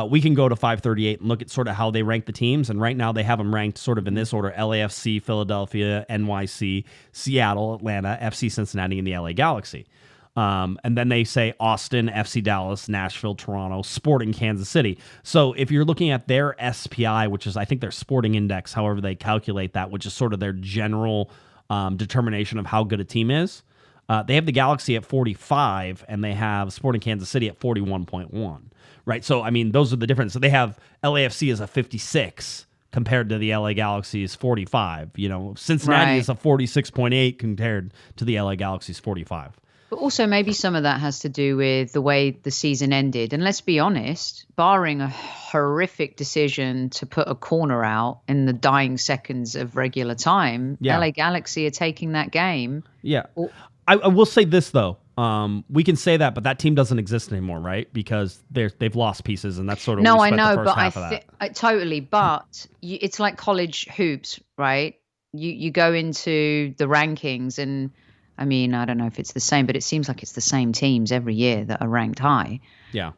we can go to 538 and look at sort of how they rank the teams. And right now they have them ranked sort of in this order: LAFC, Philadelphia, NYC, Seattle, Atlanta, FC Cincinnati, and the LA Galaxy. And then they say Austin, FC Dallas, Nashville, Toronto, Sporting Kansas City. So if you're looking at their SPI, which is I think their sporting index, however they calculate that, which is sort of their general determination of how good a team is. They have the Galaxy at 45, and they have Sporting Kansas City at 41.1, right? So, I mean, those are the differences. So they have LAFC as a 56 compared to the LA Galaxy's 45. Cincinnati is a 46.8 compared to the LA Galaxy's 45. But also maybe some of that has to do with the way the season ended. And let's be honest, barring a horrific decision to put a corner out in the dying seconds of regular time, LA Galaxy are taking that game. Yeah. I will say this, though. We can say that, but that team doesn't exist anymore, right? Because they've lost pieces, and that's sort of no, I know, but totally. But it's like college hoops, right? You go into the rankings and I mean, I don't know if it's the same, but it seems like it's the same teams every year that are ranked high. Yeah.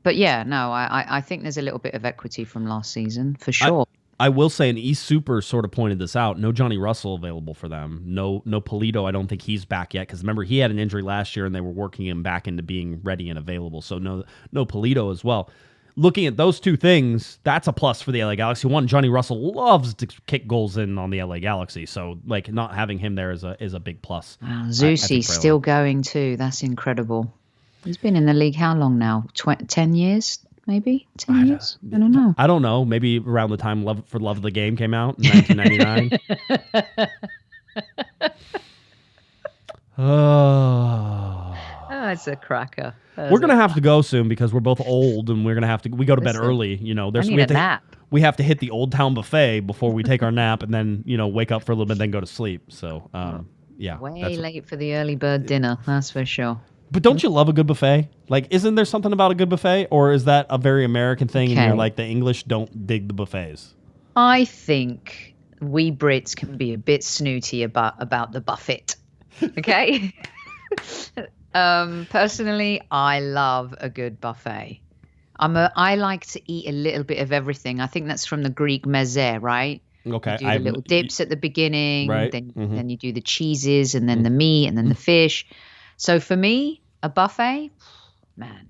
But yeah, no, I think there's a little bit of equity from last season for sure. I will say, and East Super sort of pointed this out, no Johnny Russell available for them. No Polito, I don't think he's back yet, because remember, he had an injury last year and they were working him back into being ready and available. So no Polito as well. Looking at those two things, that's a plus for the LA Galaxy. One, Johnny Russell loves to kick goals in on the LA Galaxy, so like not having him there is a big plus. Wow, Zusi's still going too. That's incredible. He's been in the league how long now? 10 years, maybe? 10 years? I don't know. I don't know. Maybe around the time Love of the Game came out in 1999. Oh, it's a cracker. We're going to have to go soon because we're both old and we go to bed early. You know, I need a nap. We have to hit the Old Town Buffet before we take our nap and then, wake up for a little bit and then go to sleep. So, yeah. Way late for the early bird dinner, that's for sure. But don't you love a good buffet? Like, isn't there something about a good buffet? Or is that a very American thing and you're like, the English don't dig the buffets? I think we Brits can be a bit snooty about the buffet. Okay? Personally, I love a good buffet. I like to eat a little bit of everything. I think that's from the Greek meze, right? Okay. You do the little dips at the beginning, right. then you do the cheeses, and then the meat, and then the fish. So for me, a buffet, man,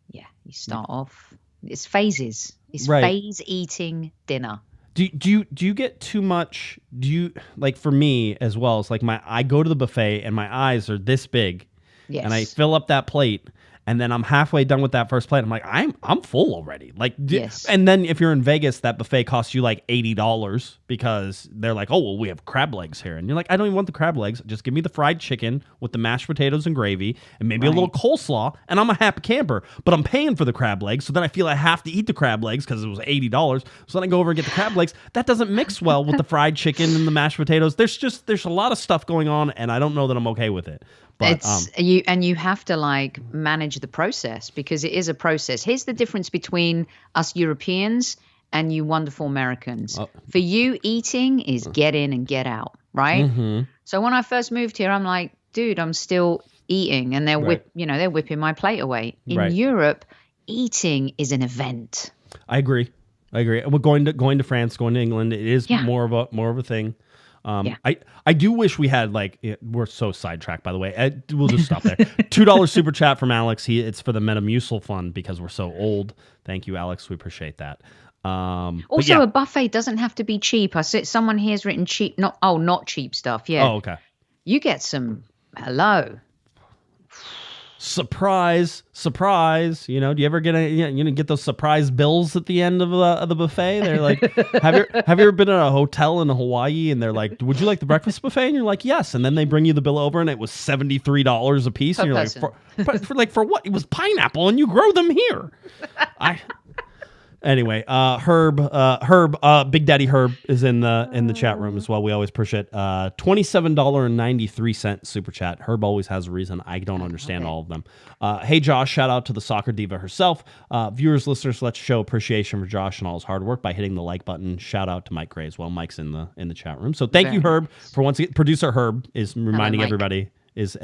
yeah, you start off. It's phases. It's phase eating dinner. Do you get too much? Do you, like, for me as well? It's like I go to the buffet and my eyes are this big. Yes. And I fill up that plate, and then I'm halfway done with that first plate. I'm like, I'm full already. Like, yes. And then if you're in Vegas, that buffet costs you like $80 because they're like, oh, well, we have crab legs here, and you're like, I don't even want the crab legs. Just give me the fried chicken with the mashed potatoes and gravy, and maybe a little coleslaw, and I'm a happy camper. But I'm paying for the crab legs, so then I feel I have to eat the crab legs because it was $80. So then I go over and get the crab legs. That doesn't mix well with the fried chicken and the mashed potatoes. There's a lot of stuff going on, and I don't know that I'm okay with it. But, you have to like manage the process because it is a process. Here's the difference between us Europeans and you wonderful Americans. For you, eating is get in and get out, right? Mm-hmm. So when I first moved here, I'm like, dude, I'm still eating, and they're whipping my plate away. In Europe, eating is an event. I agree. We're going to France, going to England. It is more of a thing. I do wish we had, like, we're so sidetracked, by the way. We'll just stop there. $2 super chat from Alex. It's for the Metamucil Fund because we're so old. Thank you, Alex. We appreciate that. Also, a buffet doesn't have to be cheap. I see someone here's written cheap, not cheap stuff. Yeah. Oh, okay. You get some Surprise. Do you ever get get those surprise bills at the end of the buffet? They're like, have you ever been at a hotel in Hawaii and they're like, would you like the breakfast buffet? And you're like, yes. And then they bring you the bill over and it was $73 a piece. And you're like, for what? It was pineapple and you grow them here. Anyway, Herb, Big Daddy Herb is in the chat room as well. We always appreciate $27.93 super chat. Herb always has a reason. I don't understand all of them. Hey Josh, shout out to the soccer diva herself. Viewers, listeners, let's show appreciation for Josh and all his hard work by hitting the like button. Shout out to Mike Gray as well. Mike's in the chat room. So thank you, Herb, for once again. Producer Herb is reminding everybody is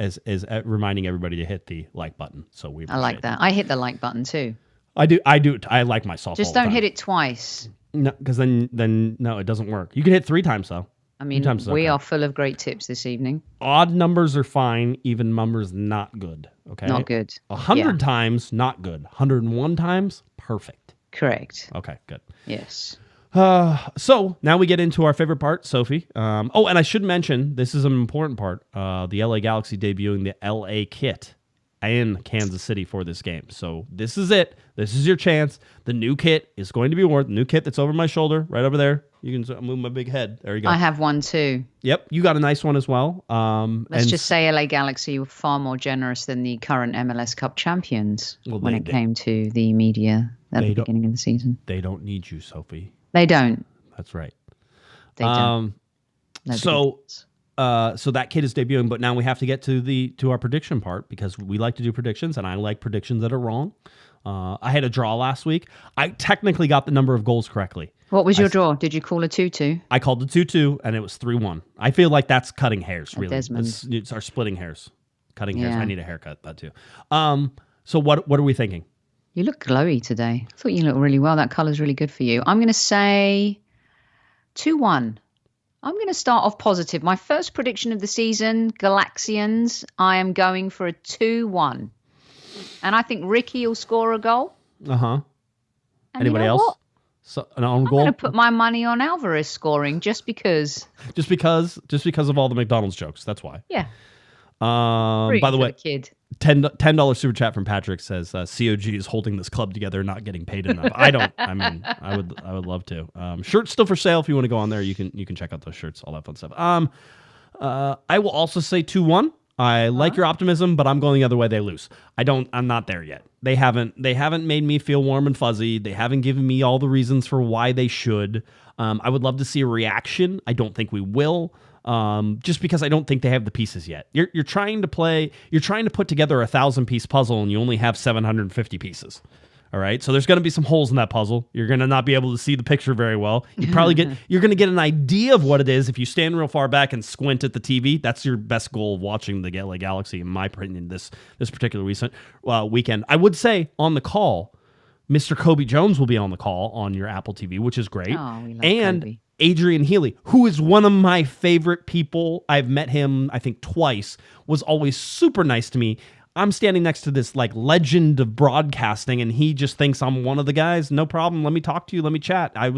reminding everybody to hit the like button. So we appreciate I like that. I hit the like button too. I do. I like myself. Just don't hit it twice. No, because then no, it doesn't work. You can hit 3 times though. I mean, we are full of great tips this evening. Odd numbers are fine. Even numbers not good. Okay. Not good. 100 times not good. 101 times perfect. Correct. Okay. Good. Yes. So now we get into our favorite part, Sophie. And I should mention this is an important part. The LA Galaxy debuting the LA kit in Kansas City for this game. So this is it. This is your chance. The new kit is going to be worn. The new kit that's over my shoulder, right over there. You can move my big head. There you go. I have one too. Yep, you got a nice one as well. Let's just say LA Galaxy were far more generous than the current MLS Cup champions when it came to the media at the beginning of the season. They don't need you, Sophie. They don't. That's right. They don't. So that kid is debuting, but now we have to get to our prediction part because we like to do predictions, and I like predictions that are wrong. I had a draw last week. I technically got the number of goals correctly. What was your draw? Did you call a 2-2? I called a 2-2, and it was 3-1. I feel like that's cutting hairs, really. Desmond. It's our splitting hairs. Cutting hairs. I need a haircut, that too. So what are we thinking? You look glowy today. I thought you looked really well. That colour's really good for you. I'm going to say 2-1. I'm going to start off positive. My first prediction of the season, Galaxians, I am going for a 2-1. And I think Riqui will score a goal. Uh-huh. Anybody you know else? What? So, an own I'm goal? going to put my money on Alvarez scoring just because. Just because of all the McDonald's jokes. That's why. Yeah. By the way, kid. $10 super chat from Patrick says COG is holding this club together, not getting paid enough. I would love to. Shirts still for sale if you want to go on there. You can check out those shirts, all that fun stuff. I will also say 2-1. I like your optimism, but I'm going the other way. They lose. I'm not there yet. They haven't made me feel warm and fuzzy. They haven't given me all the reasons for why they should. I would love to see a reaction. I don't think we will. Just because I don't think they have the pieces yet. You're trying to put together a 1,000-piece puzzle and you only have 750 pieces. All right. So there's going to be some holes in that puzzle. You're going to not be able to see the picture very well. You're going to get an idea of what it is if you stand real far back and squint at the TV. That's your best goal of watching the LA Galaxy, in my opinion, this particular weekend. I would say on the call, Mr. Kobe Jones will be on the call on your Apple TV, which is great. Oh, we love and Kobe. Adrian Healy, who is one of my favorite people. I've met him, I think, twice, was always super nice to me. I'm standing next to this like legend of broadcasting, and he just thinks I'm one of the guys. No problem. Let me talk to you. Let me chat. I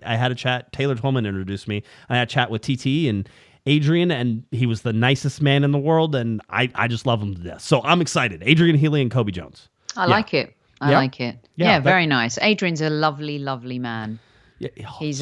had a chat. Taylor Tolman introduced me. I had a chat with TT and Adrian, and he was the nicest man in the world, and I just love him to death. So I'm excited. Adrian Healy and Kobe Jones. I like it. I like it. Yeah, very nice. Adrian's a lovely, lovely man. Yeah, he's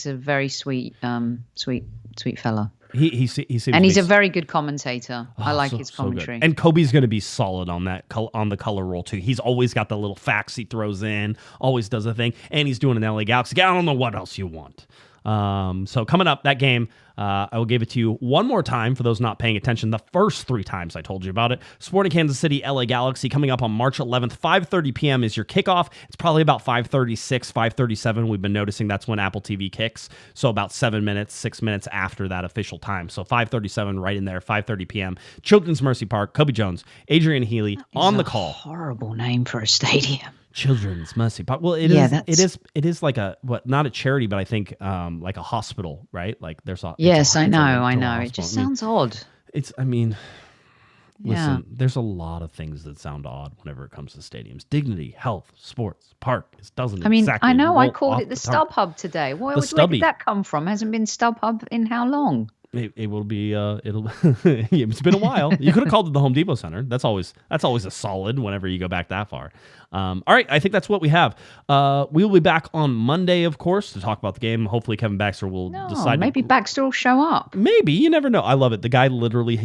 a very sweet fella. He seems and he's a very good commentator. I like his commentary. And Kobe's going to be solid on the color roll too. He's always got the little facts he throws in, always does a thing, and he's doing an LA Galaxy. I don't know what else you want. So coming up, that game, I will give it to you one more time for those not paying attention. The first 3 times I told you about it. Sporting Kansas City, LA Galaxy, coming up on March 11th, 5:30 p.m. is your kickoff. It's probably about 5:36, 5:37. We've been noticing that's when Apple TV kicks. So about 6 minutes after that official time. So 5:37 right in there, 5:30 p.m. Children's Mercy Park, Kobe Jones, Adrian Healy on the call. Horrible name for a stadium. Children's Mercy Park. Well, it is like not a charity, but I think like a hospital, right? Like there's a yes, I know. It just sounds odd. Listen, there's a lot of things that sound odd whenever it comes to stadiums. Dignity, health, sports, park. It doesn't. Exactly I know. I called off it the tongue. StubHub today. Where did that come from? Hasn't been StubHub in how long? It will be. It's been a while. You could have called it the Home Depot Center. That's always a solid whenever you go back that far. All right, I think that's what we have. We will be back on Monday, of course, to talk about the game. Hopefully, Kevin Baxter will decide. Maybe Baxter will show up. Maybe, you never know. I love it. The guy literally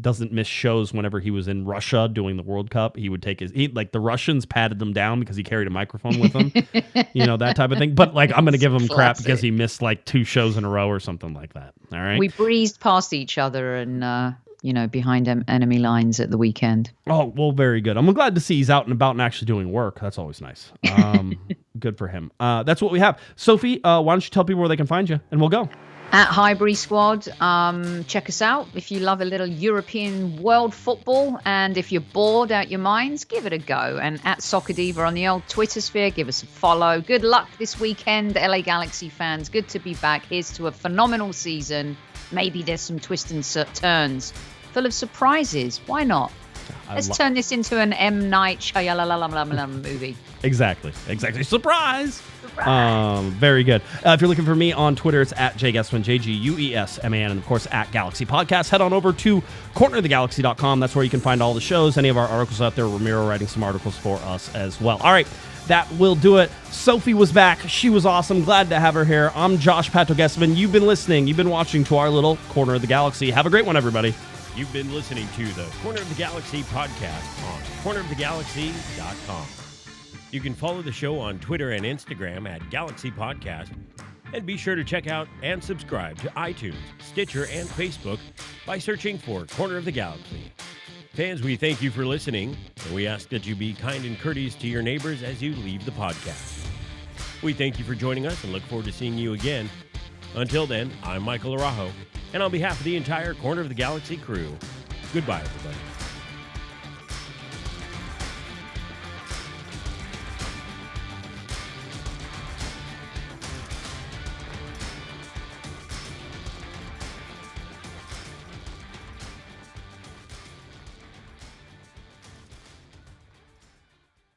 doesn't miss shows. Whenever he was in Russia doing the World Cup, he would take the Russians patted him down because he carried a microphone with him. That type of thing. But I'm going to give him crap because he missed 2 shows in a row or something like that. All right. We breezed past each other and behind enemy lines at the weekend. Oh, well, very good. I'm glad to see he's out and about and actually doing work. That's always nice. Good for him. That's what we have. Sophie, why don't you tell people where they can find you, and we'll go. At Highbury Squad, check us out. If you love a little European world football, and if you're bored out your minds, give it a go. And at Soccer Diva on the old Twitter sphere, give us a follow. Good luck this weekend, LA Galaxy fans. Good to be back. Here's to a phenomenal season. Maybe there's some twists and turns, full of surprises. Why not? Let's turn this into an M. Night Shyamalan movie. Exactly. Surprise! Very good. If you're looking for me on Twitter, it's at JGuesman, JGUESMAN, and of course at Galaxy Podcast. Head on over to cornerofthegalaxy.com. That's where you can find all the shows, any of our articles out there. Ramiro writing some articles for us as well. All right. That will do it. Sophie was back. She was awesome. Glad to have her here. I'm Josh Pato Guesman. You've been listening. You've been watching to our little Corner of the Galaxy. Have a great one, everybody. You've been listening to the Corner of the Galaxy podcast on cornerofthegalaxy.com. You can follow the show on Twitter and Instagram at Galaxy Podcast. And be sure to check out and subscribe to iTunes, Stitcher, and Facebook by searching for Corner of the Galaxy. Fans, we thank you for listening, and we ask that you be kind and courteous to your neighbors as you leave the podcast. We thank you for joining us and look forward to seeing you again. Until then, I'm Michael Araujo, and on behalf of the entire Corner of the Galaxy crew, goodbye, everybody.